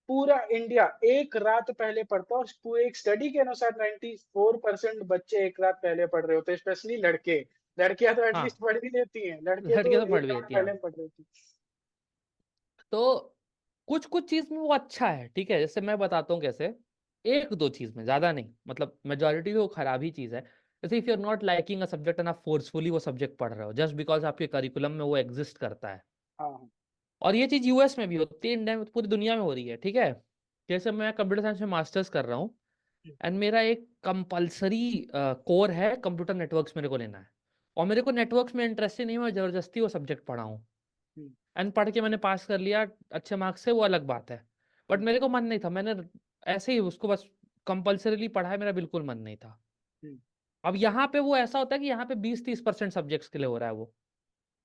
पूरा इंडिया एक रात पहले पढ़ता है, और पूरे एक स्टडी के अनुसार 94% बच्चे एक रात पहले पढ़ रहे होते हैं, स्पेशली लड़के। लड़कियां तो हाँ, एटलीस्ट पढ़ भी लेती हैं, लड़के लड़के तो तो पढ़ एक भी रात लेती हैं, पहले हाँ। पढ़ रहे होते तो कुछ कुछ चीज में वो अच्छा है, ठीक है, जैसे मैं बताता हूँ कैसे, एक दो चीज में, ज्यादा नहीं, मतलब मेजोरिटी में वो खराब ही चीज है। जैसे if you are not liking a subject and आप फोर्सफुली वो सब्जेक्ट पढ़ रहे हो जस्ट बिकॉज आपके करिकुलम में वो एग्जिस्ट करता है, हाँ हाँ। और ये चीज यूएस में भी होती है, इंडिया में, पूरी दुनिया में हो रही है, ठीक है। जैसे मैं कंप्यूटर साइंस में मास्टर्स कर रहा हूँ, एंड मेरा एक कंपलसरी कोर है कंप्यूटर नेटवर्क्स मेरे को लेना है, और मेरे को नेटवर्क्स में इंटरेस्ट ही नहीं है, मैं जबरदस्ती वो सब्जेक्ट पढ़ा हूँ, हम्म, एंड पढ़ के मैंने पास कर लिया अच्छे मार्क्स से, वो अलग बात है। बट हम्म, मेरे को मन नहीं था, मैंने ऐसे ही उसको बस कंपलसरीली पढ़ा है, मेरा बिल्कुल मन नहीं था। हम्म, अब यहाँ पे वो ऐसा होता है कि यहाँ पे 20-30% सब्जेक्ट्स के लिए हो रहा है वो,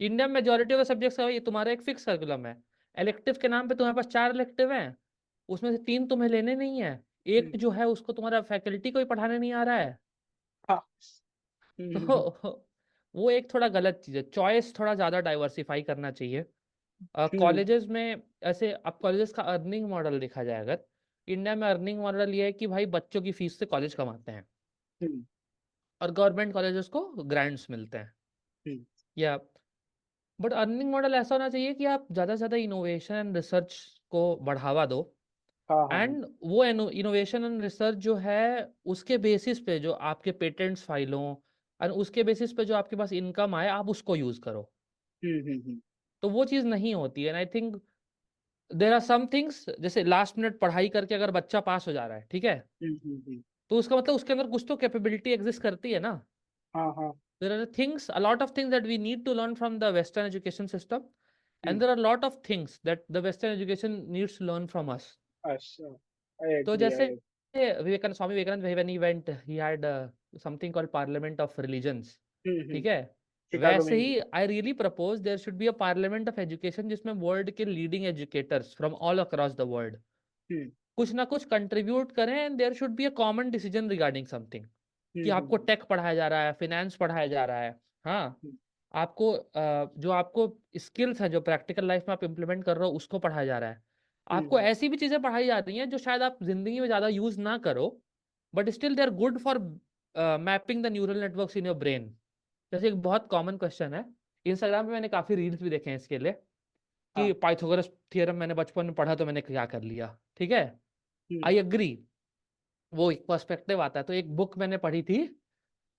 इंडिया में मेजोरिटी ऑफ द सब्जेक्ट्स का ये तुम्हारा एक फिक्स करिकुलम है, इलेक्टिव के नाम पे तुम्हारे पास 4 इलेक्टिव हैं, उसमें से 3 तुम्हें लेने नहीं है, एक हम्म, जो है उसको तुम्हारा फैकल्टी को ही पढ़ाने नहीं आ रहा है। हाँ। तो वो एक थोड़ा गलत चीज़ है, चॉइस थोड़ा ज़्यादा डाइवर्सिफाई करना चाहिए। हम्म, कॉलेजेस में ऐसे, अब कॉलेजेस का अर्निंग मॉडल देखा जाए अगर, इंडिया में अर्निंग मॉडल ये है कि भाई बच्चों की फीस से कॉलेज कमाते हैं, हम्म, और गवर्नमेंट कॉलेजेस को ग्रांट्स मिलते हैं, हम्म, या बट अर्निंग मॉडल ऐसा होना चाहिए कि आप ज़्यादा से ज़्यादा इनोवेशन एंड रिसर्च को बढ़ावा दो, हाँ हाँ हाँ। एंड वो इनोवेशन एंड रिसर्च जो है उसके बेसिस पे जो आपके पेटेंट्स फाइल हों, और उसके बेसिस पे जो आपके पास इनकम आए आप उसको यूज़ करो, हम्म। तो वो चीज़ नहीं होती है, and I think there are some things, जैसे लास्ट मिनट पढ़ाई करके अगर बच्चा पास हो जा रहा है, ठीक है, तो उसका मतलब उसके अंदर कुछ तो कैपेबिलिटी एग्जिस्ट करती है ना। हाँ हाँ। There are things, a lot of things that we need to learn from the Western education system, and hmm, there are a lot of things that the Western education needs to learn from us. अच्छा। आई तो agree जैसे आई। Vivekananda, Swami Vivekananda, when he went, he had something called Parliament of Religions, ठीक है। Chicago में वैसे ही। ही I really propose there should be a parliament of education, जिसमें वर्ल्ड के leading educators from all across the world hmm, कुछ ना कुछ कंट्रीब्यूट करें, and there should be a common decision regarding something, कि आपको हम्म, टेक पढ़ाया जा रहा है, फिनेंस पढ़ाया जा रहा है, हाँ, हम्म, आपको जो आपको स्किल्स है जो प्रैक्टिकल लाइफ में आप इम्प्लीमेंट कर रहे हो उसको पढ़ाया जा रहा है, आपको हम्म, ऐसी भी चीजें पढ़ाई जा रही हैं जो शायद आप जिंदगी में ज्यादा यूज ना करो, but still they are good for mapping the neural networks in your brain. जैसे एक बहुत कॉमन क्वेश्चन है, इंस्टाग्राम पे मैंने काफी रील्स भी देखे हैं इसके लिए, कि हाँ। पाइथागोरस थ्योरम मैंने बचपन में पढ़ा तो मैंने क्या कर लिया, ठीक है, हम्म, आई एग्री, वो एक पर्सपेक्टिव आता है। तो एक बुक मैंने पढ़ी थी,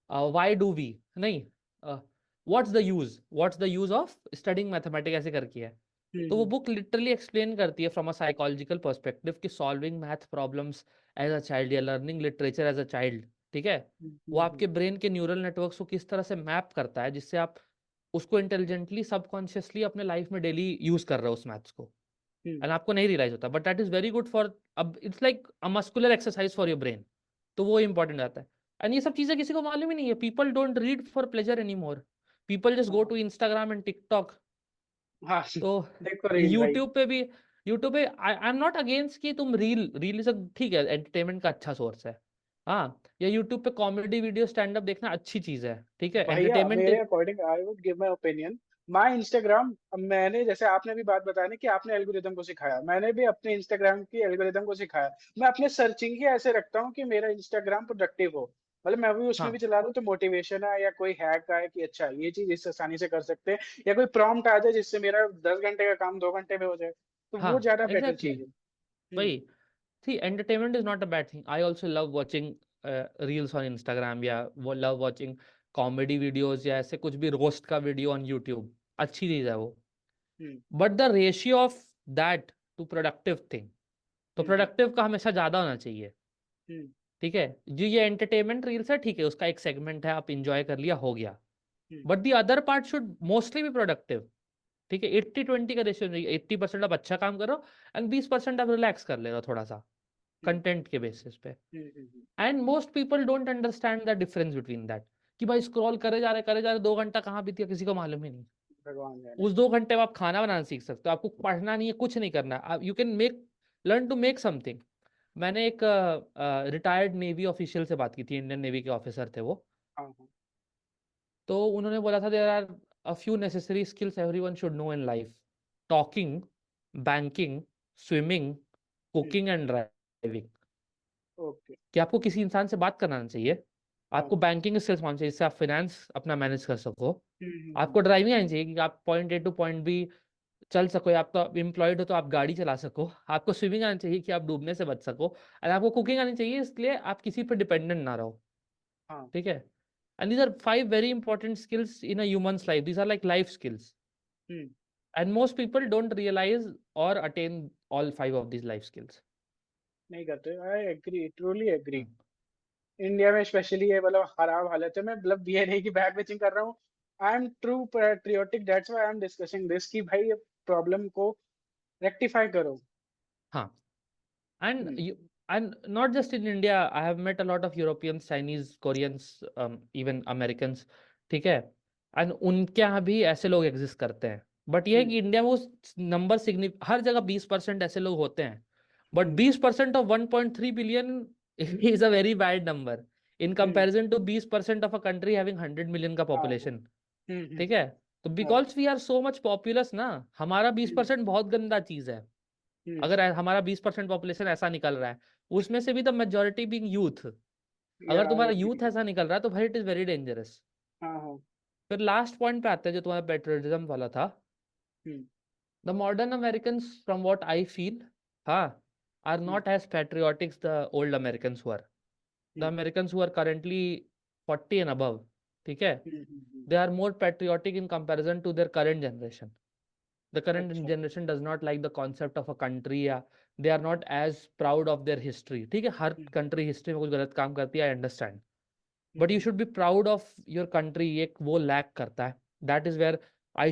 वाई डू वी, नहीं, what's the use of studying mathematics, ऐसे करके है। तो वो हम्म, बुक लिटरली एक्सप्लेन करती है फ्रॉम अ साइकोलॉजिकल पर्सपेक्टिव कि solving math problems as a child या learning literature as a child, ठीक है, वो हम्म, आपके ब्रेन के न्यूरल नेटवर्क्स को किस तरह से मैप करता है, जिससे आप उसको इंटेलिजेंटली सबकॉन्शियसली अपने लाइफ में डेली यूज कर रहे हो उस मैथ्स को, हम्म, एंड आपको नहीं रियलाइज होता, but that is very good for, अब it's like a muscular exercise for your brain, तो वो इंपॉर्टेंट रहता है। एंड ये सब चीजें किसी को मालूम ही नहीं है, people don't read for pleasure any more, people just go हाँ टू इंस्टाग्राम एंड टिकटॉक। हाँ। तो देखो रील भाई। यूट्यूब पे भी, यूट्यूब पे आई एम नॉट अगेंस्ट कि तुम रील रील इज ठीक है, एंटरटेनमेंट का अच्छा सोर्स है, हाँ, या यूट्यूब पे कॉमेडी वीडियो स्टैंड अप देखना अच्छी चीज है, ठीक है, भैया एंटरटेनमेंट। मेरे according I would give my opinion. My Instagram, मैंने जैसे आपने भी बात बताया ना कि आपने एल्गोरिदम को सिखाया, मैंने भी अपने इंस्टाग्राम की एल्गोरिदम को सिखाया। मैं अपने सर्चिंग ही ऐसे रखता हूँ कि मेरा इंस्टाग्राम प्रोडक्टिव हो। मतलब मैं भी उसमें भी हाँ। चला रहा हूँ तो मोटिवेशन है या कोई हैक आए कि अच्छा ये चीज इस आसानी से कर सकते हैं, या कोई प्रॉम्प्ट आ जाए जिससे मेरा 10 घंटे का काम 2 घंटे में हो जाए, तो हाँ वो ज्यादा बेटर एग्जैक्टली, चीज है। वही, see entertainment is not a bad thing, I also love watching reels on Instagram या वो लव वॉचिंग कॉमेडी वीडियोस या ऐसे कुछ भी रोस्ट का वीडियो ऑन यूट्यूब, अच्छी चीज है वो, but the ratio of that to productive thing, तो प्रोडक्टिव का हमेशा ज्यादा होना चाहिए। ठीक है, जो ये एंटरटेनमेंट रील्स है ठीक है, उसका एक सेगमेंट है, आप इंजॉय कर लिया, हो गया, but the other part should mostly be productive. ठीक है, 80-20 का रेशियो नहीं, 80% आप अच्छा काम करो एंड 20% आप रिलैक्स कर ले रहे हो थोड़ा सा कंटेंट के बेसिस पे। And most people don't understand the difference between that, कि भाई स्क्रॉल करे जा रहे 2 घंटा कहाँ बीत गया किसी को मालूम ही नहीं। भगवान जाने। उस 2 घंटे में आप खाना बनाना सीख सकते हो, आपको पढ़ना नहीं है, कुछ नहीं करना है, you can make learn to make something. मैंने एक रिटायर्ड नेवी ऑफिशियल से बात की थी, इंडियन नेवी के ऑफिसर थे वो, हाँ, तो उन्होंने बोला था there are a few necessary skills everyone should know in life: talking, banking, swimming, cooking and driving. Okay. कि आपको किसी इंसान से बात करना चाहिए, आपको बैंकिंग स्किल्स आना चाहिए जिससे आप फाइनेंस अपना मैनेज कर सको, आपको ड्राइविंग आनी चाहिए कि आप point A to point B चल सको, या आप तो एम्प्लॉयड हो तो आप गाड़ी चला सको, आपको स्विमिंग आनी चाहिए कि आप डूबने से बच सको, और आपको कुकिंग आनी चाहिए इसलिए आप किसी पर डिपेंडेंट ना रहो। हाँ, ठीक है, and these are 5 very important skills in a human's life. These are like life skills, and most people don't realize or attain all 5 of these life skills. नहीं करते। I agree, truly agree. Hmm. India में specially ये मतलब खराब हालत है। मैं मतलब ये नहीं कि बैक बेचिंग कर रहा हूँ। I am true patriotic, that's why I am discussing this कि भाई ये प्रॉब्लम को रेक्टिफाई करो। Huh. And hmm, you, and not just in India, I have met a lot of Europeans, Chinese, Koreans, even Americans. ठीक है, and उनके यहाँ भी ऐसे लोग एग्जिस्ट करते हैं, बट ये है हम्म, कि इंडिया में वो नंबर हर जगह 20% ऐसे लोग होते हैं, but hmm, 20% of 1.3 billion is a very bad number in hmm, comparison to 20% of a country having 100 million का हाँ, पॉपुलेशन। हम्म, ठीक है, तो हाँ, because we are so much populous ना, हमारा बीस हम्म, परसेंट बहुत गंदा चीज है। हम्म, अगर हमारा 20% पॉपुलेशन ऐसा निकल रहा है, उसमें से भी द मेजोरिटी बीइंग यूथ, या अगर तुम्हारा यूथ एग्री। ऐसा निकल रहा है तो भाई इट इज वेरी डेंजरस। हाँ, हाँ, फिर लास्ट पॉइंट पे आते हैं जो तुम्हारा पेट्रियटिज्म वाला था। Hmm, the modern American from what I feel, हाँ, are hmm, not as patriotic the old American were. The hmm, American who are currently 40 and above, ठीक है, हम्म। they are more patriotic in comparison to their current generation. The current अच्छा। generation does not like the concept of a country, या they are not as proud of their history। ठीक है, हर हम्म, country history में कुछ गलत काम करती है, I understand, but you hmm, should be proud of your country, एक वो लैक करता है। That is where I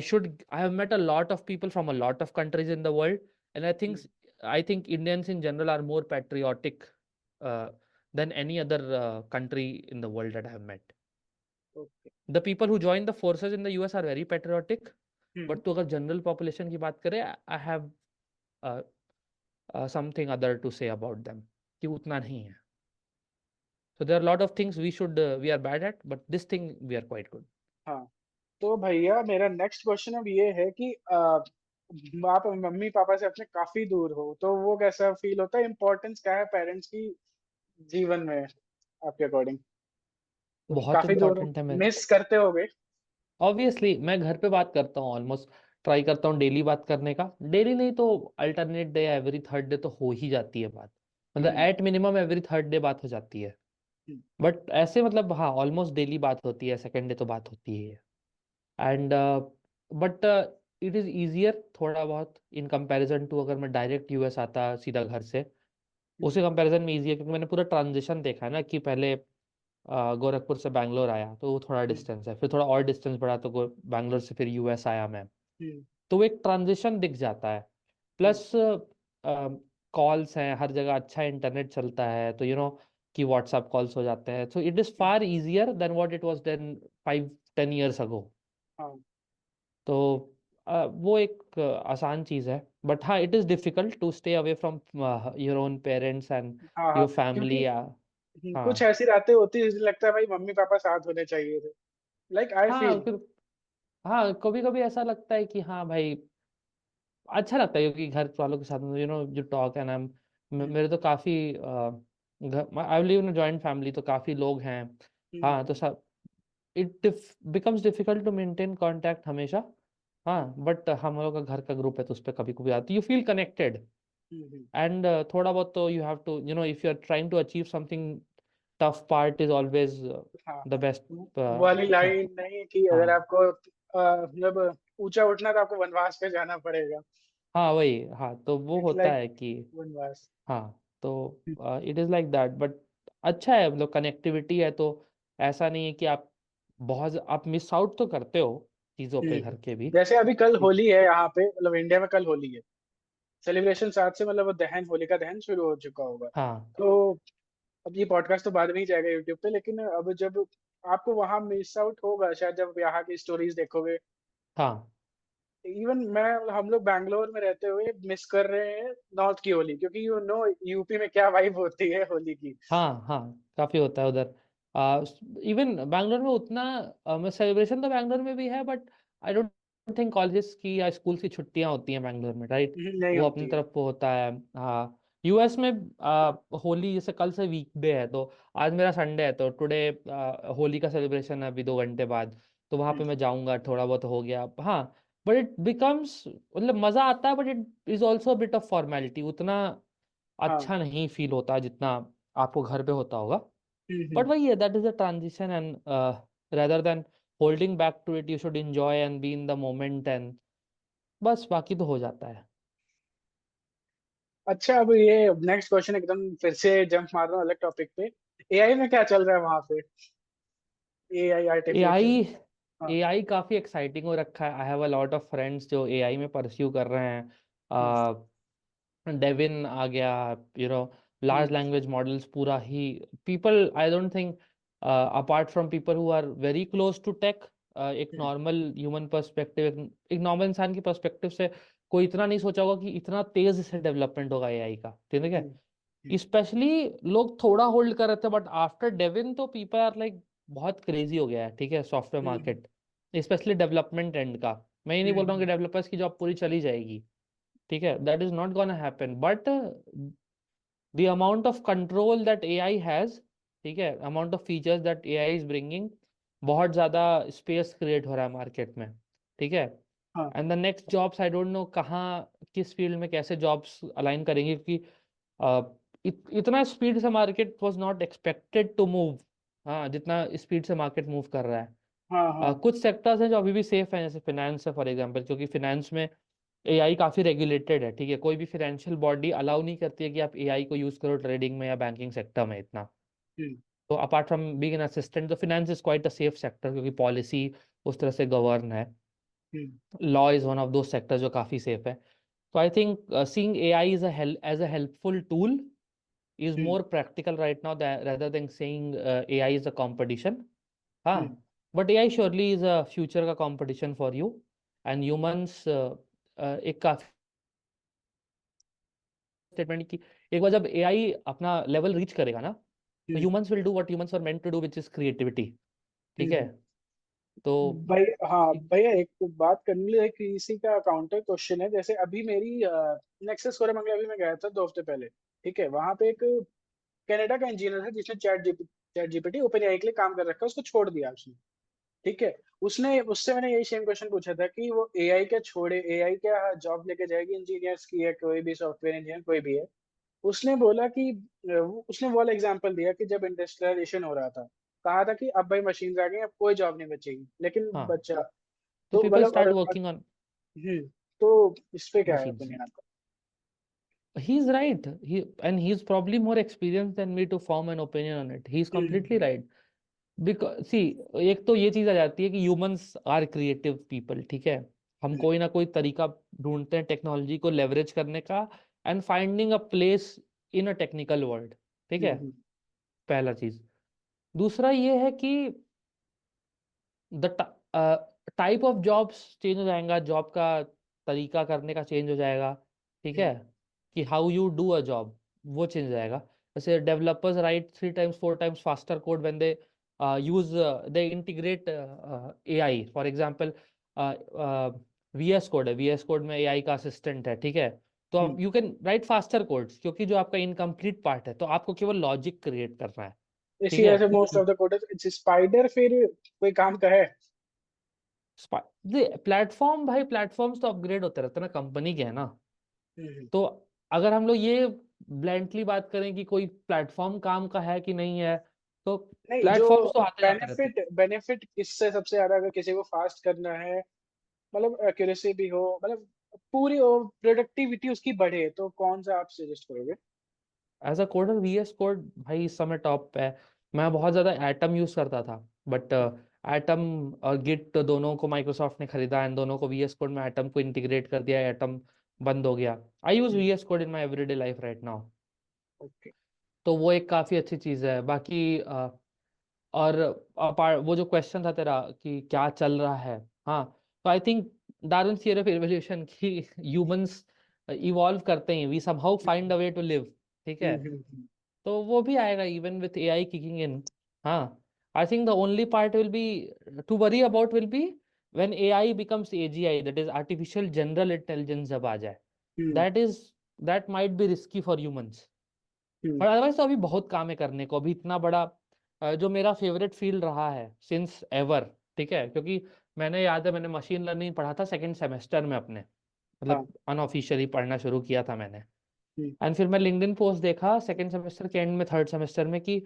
have met a lot of people from a lot of countries in the world, and I think Indians in general are more patriotic than any other country in the world that I have met. Okay. The people who join the forces in the US are very patriotic, hmm, but तो अगर general population की बात करें, I have something other to say about them, कि उतना नहीं है। So there are a lot of things we are bad at, but this thing we are quite good. हाँ। तो भैया मेरा नेक्स्ट क्वेश्चन अब ये है कि आप मम्मी पापा से अपने काफी दूर हो, तो वो कैसा फील होता है? इम्पोर्टेंस क्या है पेरेंट्स की जीवन में आपके अकॉर्डिंग? क्योंकि बहुत काफी दूर इंपॉर्टेंट है। मैं मिस करते होगे। ऑब्वियसली मैं घर पे बात करता हूँ, ऑलमोस्ट ट्राई करता हूँ डेली बात करने का, डेली नहीं तो alternate day, every third day तो हो ही जाती है बात, मतलब hmm, at minimum every third day बात हो जाती है। हम्म, बट ऐसे मतलब हाँ, ऑलमोस्ट डेली बात होती है, सेकेंड डे तो बात होती ही है। And but it is easier थोड़ा बहुत इन कंपैरिजन टू अगर मैं डायरेक्ट यूएस आता सीधा घर से, हम्म, उसी कंपैरिजन में ईजी है, क्योंकि मैंने पूरा ट्रांजिशन देखा है ना, कि पहले गोरखपुर से बैंगलोर आया तो वो थोड़ा हम्म, डिस्टेंस है, फिर थोड़ा और डिस्टेंस बढ़ा तो बैंगलोर से फिर यूएस आया मैं, हम्म, तो वो एक ट्रांजिशन दिख जाता है। हम्म, प्लस कॉल्स हैं हर जगह, अच्छा इंटरनेट चलता है, तो कि व्हाट्सएप कॉल्स हो जाते हैं, so it is hmm, far easier than what it was then 5-10 years ago। हाँ, तो वो एक आसान चीज़ है, बट हाँ, it is difficult to stay away from your own parents and हाँ, हाँ, योर फैमिली, क्योंकि या कुछ हाँ। ऐसी रातें होती है जिसमें लगता है भाई मम्मी पापा साथ होने चाहिए थे। लाइक आई हाँ फील। फिर हाँ, कभी कभी ऐसा लगता है कि हाँ भाई, अच्छा लगता है क्योंकि घर वालों के साथ जो टॉक है ना, मेरे तो काफ़ी I live in joint family, तो काफ़ी लोग हैं। हाँ, तो सब it becomes difficult to maintain contact हमेशा। हाँ, बट हम लोग का घर का ग्रुप है तो उस पर कभी कभी आती, यू फील कनेक्टेड, एंड थोड़ा बहुत तो you have to if you are trying to achieve something tough part is always हाँ, the best. वो वाली लाइन नहीं कि अगर हाँ आपको मतलब ऊंचा उठना तो आपको वनवास पे जाना पड़ेगा। हाँ वही, हाँ तो वो इट्स होता लाइक है कि वनवास। हाँ, तो it is like that, but अच्छा है, मतलब कनेक्टिविटी है, तो ऐसा नहीं है कि आप मिस आउट तो करते हो चीज़ों पे घर के भी। जैसे अभी कल ठीक। होली है यहाँ पे, मतलब इंडिया में कल होली है। सेलिब्रेशन आज से, मतलब वो दहन, होलिका दहन शुरू हो चुका होगा। हाँ तो अब ये पॉडकास्ट तो बाद में ही जाएगा यूट्यूब पे, लेकिन अब जब आपको वहां मिस आउट होगा शायद, जब यहाँ की स्टोरीज देखोगे। हाँ इवन मैं, हम लोग बैंगलोर में रहते हुए मिस कर रहे हैं नॉर्थ की होली, क्योंकि यू नो यूपी में क्या वाइब होती है होली की। हाँ हाँ, काफ़ी होता है उधर। इवन बैंगलोर में उतना सेलिब्रेशन तो बैंगलोर में भी है, but I don't think colleges की या स्कूल की छुट्टियां होती हैं बैंगलोर में, राइट? नहीं वो अपनी होती है। तरफ को होता है। हाँ, यूएस में होली जैसे कल से वीकडे है, तो आज मेरा संडे है, तो टुडे होली का सेलिब्रेशन है अभी 2 घंटे बाद, तो वहाँ पे मैं जाऊँगा, थोड़ा बहुत हो गया। हाँ, बट इट बिकम्स, मतलब मज़ा आता है, but it is also bit of formality, उतना हाँ। अच्छा नहीं फील होता जितना आपको घर पे होता होगा। बट हम्म। वही है, that is a transition, and rather than holding back to it, you should enjoy and be in the moment, and बस बाकी तो हो जाता है। अच्छा, अब ये नेक्स्ट क्वेश्चन एकदम फिर से जंप मार रहा हूँ अलग टॉपिक पे। एआई में क्या चल रहा है वहां पे? AI, artificial. एआई हाँ। एआई काफ़ी एक्साइटिंग हो रखा है। I have a lot of friends जो एआई में परस्यू कर रहे हम्म। हैं। डेविन आ गया, लार्ज हम्म। लैंग्वेज मॉडल्स पूरा ही। People, I don't think, apart from people who are very close to tech, एक हम्म। नॉर्मल ह्यूमन पर्सपेक्टिव, एक नॉर्मल इंसान की पर्सपेक्टिव से कोई इतना नहीं सोचा होगा कि इतना तेज से डेवलपमेंट होगा एआई का, ठीक हम्म। है। स्पेशली लोग थोड़ा होल्ड कर रहे थे, बट आफ्टर डेविन तो पीपल आर लाइक बहुत क्रेजी हो गया है, ठीक है, software hmm. Market, specially development and का। मैं ये नहीं बोल रहा हूँ कि हम्म। डेवलपर्स की जॉब पूरी चली जाएगी, ठीक है, that is not gonna happen, but the amount of control that AI has, ठीक है, amount of features that AI is bringing, बहुत ज़्यादा स्पेस क्रिएट हो रहा है मार्केट में, ठीक है। हाँ। And the next jobs, I don't no कहाँ, किस फील्ड में कैसे जॉब्स अलाइन करेंगे, क्योंकि इतना स्पीड से market was not expected to move, हाँ, जितना स्पीड से मार्केट मूव कर रहा है। हाँ। हाँ। कुछ सेक्टर्स हैं जो अभी भी सेफ हैं, जैसे फिनेंस है फॉर एग्जांपल, क्योंकि फिनेंस में एआई काफी रेगुलेटेड है, ठीक है, कोई भी फाइनेंशियल बॉडी अलाउ नहीं करती है कि आप एआई को यूज करो ट्रेडिंग में या बैंकिंग सेक्टर में इतना। हम्म। तो apart from being an assistant, तो finance is quite a safe sector, क्योंकि पॉलिसी उस तरह से गवर्न है। Hmm. Law is one of दो सेक्टर जो काफी सेफ है। तो I think seeing AI is as a helpful tool is hmm. more practical right now, rather than saying AI is a competition. हाँ, हम्म। but AI surely is a future का competition for you, and humans, एक काफी statement की, एक बार जब AI अपना level reach करेगा ना, तो hmm. Humans will do what humans are meant to do, which is creativity, ठीक है। हम्म। तो भाई, हाँ भैया, एक तो बात करने लिए, कि इसी का काउंटर क्वेश्चन है। जैसे अभी मेरी नेक्सस कोरमंगल, अभी मैं गया था 2 हफ्ते पहले। ठीक है, वहां पे एक कनाडा का इंजीनियर है जिसने चैट जीपीटी ओपन एआई के लिए काम कर रखा है, उसको छोड़ दिया उसने। ठीक है। उसने उससे मैंने यही सेम क्वेश्चन पूछा था कि वो एआई क्या छोड़े, एआई क्या जॉब लेके जाएगी इंजीनियर्स की, या कोई भी सॉफ्टवेयर इंजीनियर कोई भी है। उसने बोला कि उसने वो वाला एग्जांपल दिया कि जब इंडस्ट्रियलाइजेशन हो रहा था, कहा था कि अब भाई मशीन आ गई, अब कोई जॉब नहीं बचेगी, लेकिन हाँ, बचा। तो तो पीपल मतलब स्टार्ट वर्किंग ऑन तो इस पे क्या है मशीन्स। ओपिनियन आपका? He is right. He is probably more experienced than me to form an opinion on it. He is completely hmm. right. Because see, एक तो ये चीज आ जाती है कि ह्यूमंस आर क्रिएटिव पीपल, ठीक है, हम हम्म। कोई ना कोई तरीका ढूंढते हैं टेक्नोलॉजी को लेवरेज करने का, and finding a place in a technical world, ठीक है, हम्म। पहला चीज। दूसरा ये है कि the type of jobs change हो जाएगा, जॉब का तरीका करने का चेंज हो जाएगा, ठीक है, हम्म। कि how you do a job वो चेंज हो जाएगा। जैसे developers write 3 times 4 times faster code when they use, they integrate AI, for example VS code है, वीएस कोड में एआई का असिस्टेंट है, ठीक है, तो हम्म। आप you can write faster codes, क्योंकि जो आपका इनकम्प्लीट पार्ट है, तो आपको केवल लॉजिक क्रिएट करना है, इसी ठीक है। वजह से most of the coders, it's spider फिर कोई काम का है? प्लेटफॉर्म, भाई प्लेटफॉर्म्स तो अपग्रेड होते रहते हैं ना, कंपनी के है ना। हम्म। तो अगर हम लोग ये ब्लैंडली बात करें कि कोई प्लेटफॉर्म काम का है कि नहीं है, तो नहीं, जो प्लेटफॉर्म्स तो आते जाते रहते हैं। बेनिफिट किससे सबसे ज्यादा, अगर किसी को फास्ट करना है, मतलब एक्यूरेसी भी हो, मतलब पूरी प्रोडक्टिविटी उसकी बढ़े, तो कौन सा आप सजेस्ट करोगे? As a coder VS code भाई इस समय टॉप पे है। मैं बहुत ज़्यादा एटम यूज़ करता था, बट एटम और गिट दोनों को माइक्रोसॉफ्ट ने खरीदा एंड दोनों को वीएस कोड में एटम को इंटीग्रेट कर दिया, एटम बंद हो गया। I use VS code in my everyday life right now. Okay. तो वो एक काफ़ी अच्छी चीज़ है। बाकी और वो जो क्वेश्चन था तेरा कि क्या चल रहा है, हाँ, तो I think Darwin theory of evolution की ह्यूमंस इवॉल्व करते हैं, we somehow find a way to live, ठीक है। तो वो भी आएगा even with AI kicking in. हाँ, I think the only part will be to worry about will be when AI becomes AGI, that is artificial general intelligence जब आ जाए, that is that might be risky for humans. पर otherwise तो अभी बहुत काम है करने को, अभी इतना बड़ा जो मेरा फेवरेट फील्ड रहा है सिंस एवर, ठीक है, क्योंकि मैंने याद है मैंने मशीन लर्निंग पढ़ा था सेकंड सेमेस्टर में अपने, हाँ। मतलब अनऑफिशियली पढ़ना शुरू किया था मैंने। हम्म, एंड फिर मैं लिंक्डइन पोस्ट देखा सेकंड सेमेस्टर के एंड में थर्ड सेमेस्टर में कि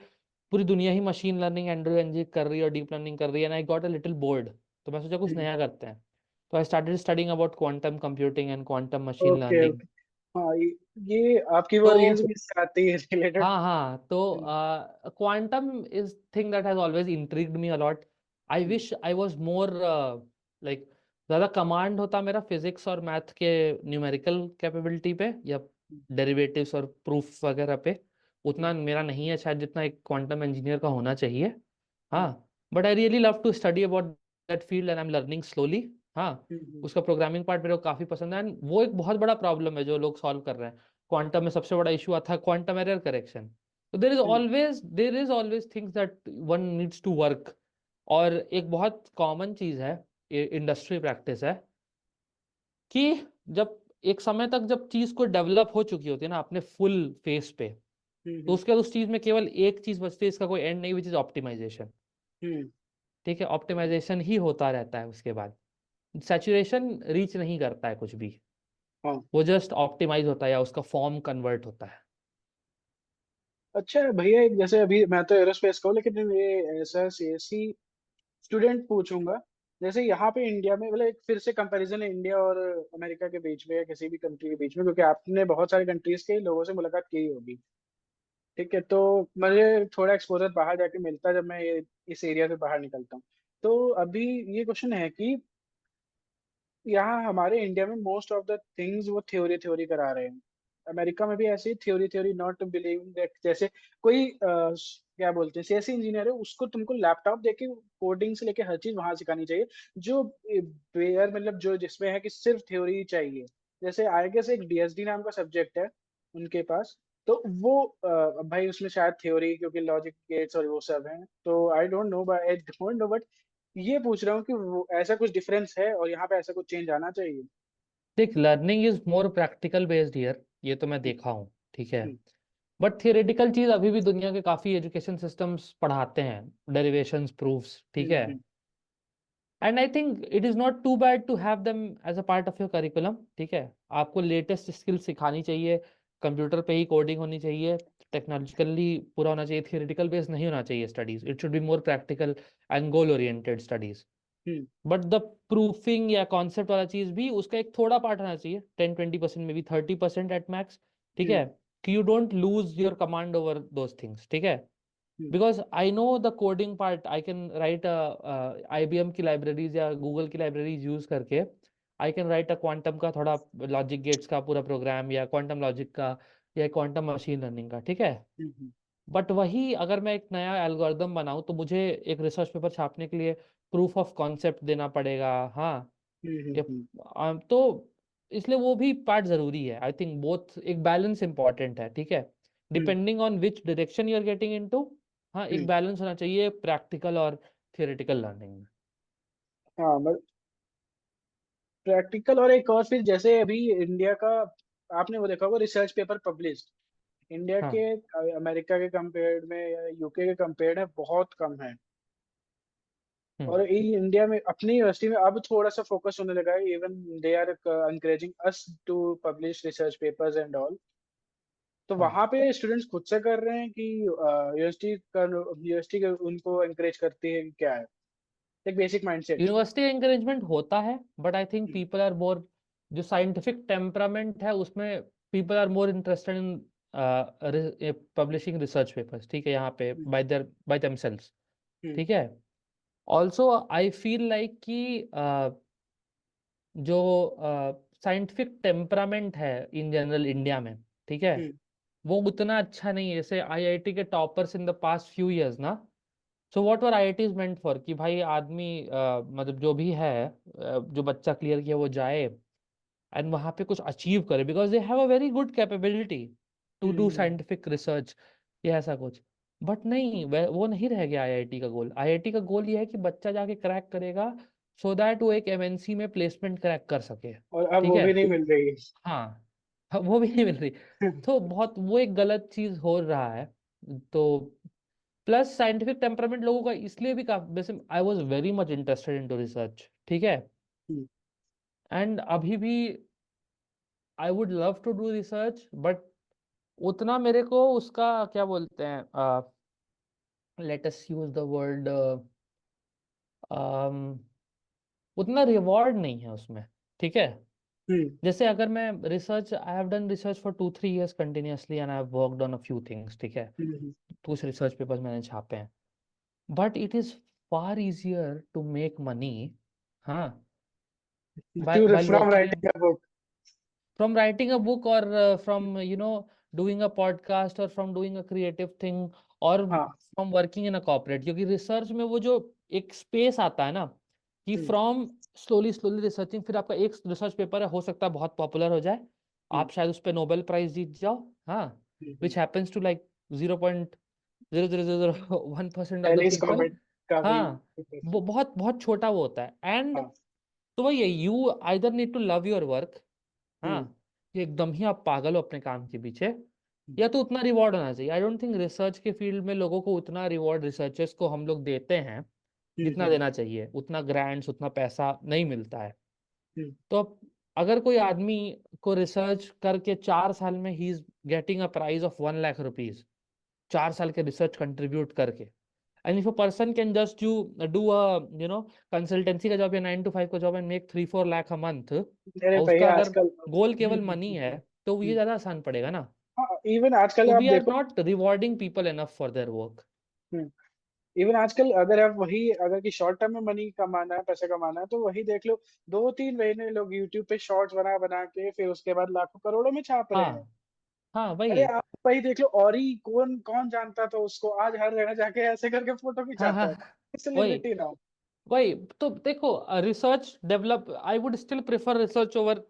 पूरी दुनिया ही मशीन लर्निंग एंड्रॉइड इंजीनियरिंग कर रही है और डीप लर्निंग कर रही है, and I got a little board. तो मैं सोचा कुछ नया करते हैं, तो I started studying about quantum computing and quantum machine okay learning. Okay. हाँ, ये आपकी वो रील्स तो भी आती है रिलेटेड। हाँ हाँ, तो quantum is thing that has always intrigued me a lot. I wish I was more like ज़्यादा कमांड होता मेरा फिजिक्स और मैथ के न्यूमेरिकल कैपेबिलिटी पे या डेरिवेटिव्स और प्रूफ वगैरह पे। उतना मेरा नहीं है शायद जितना एक क्वांटम इंजीनियर का होना चाहिए। हाँ, but I really love to study about that field and I am learning slowly. हाँ, उसका प्रोग्रामिंग पार्ट मेरे को काफ़ी पसंद है एंड वो एक बहुत बड़ा प्रॉब्लम है जो लोग सॉल्व कर रहे हैं। क्वांटम में सबसे बड़ा इशू आता है क्वांटम एरर करेक्शन। तो there is always things that one needs to work. और एक बहुत कॉमन चीज है, इंडस्ट्री प्रैक्टिस है कि जब एक समय तक जब चीज को डेवलप हो चुकी होती है ना अपने फुल फेस पे, तो उसके बाद उस चीज में केवल एक चीज बचती है, इसका कोई एंड नहीं, विच इज ऑप्टिमाइजेशन। ठीक है, ऑप्टिमाइजेशन ही होता रहता है उसके बाद, सैचुरेशन रीच नहीं करता है कुछ भी, हाँ। वो जस्ट ऑप्टिमाइज होता है या उसका फॉर्म कन्वर्ट होता है। अच्छा भैया, एक जैसे अभी मैं तो एरोस्पेस का हूँ, लेकिन ये ऐसा सीएससी स्टूडेंट पूछूंगा, जैसे यहाँ पे इंडिया में, मतलब एक फिर से कंपैरिजन है इंडिया और अमेरिका के बीच में, या किसी भी कंट्री के बीच में, क्योंकि आपने बहुत सारे कंट्रीज के लोगों से मुलाकात की होगी। ठीक है, तो मुझे थोड़ा एक्सपोजर बाहर जाके मिलता है जब मैं ये इस एरिया से बाहर निकलता हूँ। तो अभी ये क्वेश्चन है कि यहाँ हमारे इंडिया में मोस्ट ऑफ द थिंग्स वो थ्योरी थ्योरी करा रहे हैं। अमेरिका में भी ऐसे ही theory theory, not believing that, जैसे कोई क्या बोलते हैं सीएससी इंजीनियर है, उसको तुमको लैपटॉप देके कोडिंग से लेके हर चीज वहां सिखानी चाहिए, जो बेयर मतलब जो जिसमें है कि सिर्फ थ्योरी चाहिए। जैसे आई गेस एक डीएसडी नाम का सब्जेक्ट है उनके पास, तो वो भाई उसमें शायद थ्योरी, क्योंकि लॉजिक गेट्स और वो सब है, तो आई don't no, but I don't no, but ये पूछ रहा हूँ कि ऐसा कुछ डिफरेंस है और यहाँ पे ऐसा कुछ चेंज आना चाहिए। देख, learning is more practical based here, ये तो मैं देखा हूँ, ठीक है। हम्म, बट थियोरेटिकल चीज अभी भी दुनिया के काफी एजुकेशन सिस्टम्स पढ़ाते हैं, डेरिवेशंस, प्रूफ्स, ठीक है। Hmm, and I think it is not too bad to have them as a part of your curriculum, ठीक है। आपको लेटेस्ट स्किल सिखानी चाहिए, कंप्यूटर पे ही कोडिंग होनी चाहिए, टेक्नोलॉजिकली पूरा होना चाहिए, थियोरेटिकल बेस्ड नहीं होना चाहिए studies, it should be more practical and goal oriented studies. Hmm, but the proofing या कॉन्सेप्ट वाला चीज भी उसका एक थोड़ा पार्ट होना चाहिए, 10-20%, में भी 30% एट मैक्स, ठीक है, हम्म, कि you don't lose your command over those things, ठीक है। Hmm, because I know the coding part, I can write IBM की लाइब्रेरीज या गूगल की लाइब्रेरीज यूज करके I can write a quantum का थोड़ा लॉजिक गेट्स का पूरा प्रोग्राम या क्वांटम लॉजिक का या क्वांटम मशीन लर्निंग का, ठीक है। हम्म, बट वही अगर मैं एक नया एल्गोरिदम बनाऊं तो मुझे एक रिसर्च पेपर छापने के लिए प्रूफ ऑफ कॉन्सेप्ट देना पड़ेगा। हाँ, ये तो इसलिए वो भी पार्ट जरूरी है। आई थिंक बोथ, एक बैलेंस इंपॉर्टेंट है, ठीक है, hmm, depending on which direction you are getting into. हाँ, एक हम्म। बैलेंस होना चाहिए प्रैक्टिकल और थियोरेटिकल लर्निंग में। हाँ, प्रैक्टिकल, और एक और फिर जैसे अभी इंडिया का, आपने वो देखा होगा रिसर्च पेपर पब्लिश्ड इंडिया हाँ। के अमेरिका के कंपेयर में या यूके के कंपेयर में बहुत कम है। हम्म। और ये इंडिया में अपनी यूनिवर्सिटी में अब थोड़ा सा फोकस होने लगा है, even they are encouraging us to publish research papers and all. तो हाँ वहां पे स्टूडेंट्स खुद से कर रहे हैं कि यूनिवर्सिटी उनको एनकरेज करती है, क्या है एक बेसिक माइंडसेट? यूनिवर्सिटी एंकरेजमेंट होता है, but I think people are more, जो साइंटिफिक टेम्परामेंट है उसमें people are more interested in publishing research papers, ठीक है, यहाँ पे बाय देमसेल्व्स, ठीक है। ऑल्सो आई फील लाइक कि जो साइंटिफिक टेम्परामेंट है इन जनरल इंडिया में, ठीक है, वो उतना अच्छा नहीं है जैसे आईआईटी के toppers in the past few years ना। So whatever IIT is meant for कि भाई आदमी मतलब जो भी है जो बच्चा क्लियर किया वो जाए एंड वहाँ पे कुछ अचीव करे, because they have a very good capability to do scientific research या ऐसा कुछ। बट नहीं, वो नहीं रह गया आईआईटी का गोल। आईआईटी का गोल ये है कि बच्चा जाके क्रैक करेगा सो दैट वो एक एमएनसी में प्लेसमेंट क्रैक कर सके, और अब ठीक वो है। भी नहीं मिल रही हाँ, वो भी नहीं मिल रही। है। तो बहुत वो एक गलत चीज हो रहा है। तो प्लस साइंटिफिक टेम्परामेंट लोगों का इसलिए भी काफी, वैसे I was very much interested into research, ठीक है, एंड अभी भी I would love to do research, but उतना मेरे को उसका क्या बोलते हैं, let us use the word, उतना रिवॉर्ड नहीं है उसमें, ठीक है। हम्म जैसे अगर मैं research, I have done research for 2-3 years continuously and I have worked on a few things, ठीक है, हम्म कुछ रिसर्च पेपर्स मैंने छापे हैं, but it is far easier to make money, हाँ, to while from working in, writing a book. from writing a book, or from doing a podcast, or from doing a creative thing, or हाँ। from working in a corporate, क्योंकि research में वो जो एक space आता है ना कि hmm from slowly slowly researching, फिर आपका एक रिसर्च पेपर है, हो सकता है बहुत पॉपुलर हो जाए, हम्म आप शायद उस पर नोबेल प्राइज जीत जाओ, हाँ, hmm. Which happens to like 0.0001% of the elite people, comet का भी। हाँ, वो बहुत बहुत छोटा वो होता है। एंड हाँ। तो वही है, you either need to love your work, हाँ, हम्म कि एकदम ही आप पागल हो अपने काम के पीछे, हम्म या तो उतना रिवॉर्ड होना चाहिए। आई डोंट थिंक रिसर्च के फील्ड में लोगों को उतना रिवॉर्ड रिसर्चर्स को हम लोग देते हैं जितना हम्म देना चाहिए, उतना ग्रांट्स उतना पैसा नहीं मिलता है। हम्म तो अब अगर कोई आदमी को रिसर्च करके 4 साल में ही is getting a prize of 1 lakh rupees, 4 साल के रिसर्च कंट्रीब्यूट करके, and if a person can just you do a consultancy का जॉब या 9 to 5 का job and make 3-4 lakh a month, मेरे और उसका भैया अगर आजकल। गोल केवल मनी है, तो ये ज्यादा आसान पड़ेगा ना। हाँ, इवन आजकल तो आप वी आर देखो। Not rewarding people enough for their work. Even आजकल अगर आप वही, अगर कि शॉर्ट टर्म में मनी कमाना है, पैसे कमाना है, तो वही देख लो। 2-3 महीने लोग यूट्यूब पे शॉर्ट्स बना बना के फिर उसके बाद लाखों करोड़ों में छाप रहे हैं। हाँ हाँ, अरे वही, आप वही देख लो, और ही कौन कौन जानता था उसको, आज हर जगह जाके ऐसे करके फोटो हाँ हाँ, खिंचाता है। वही सेलिब्रिटी ना। वही। तो देखो, research develop, I would still prefer research over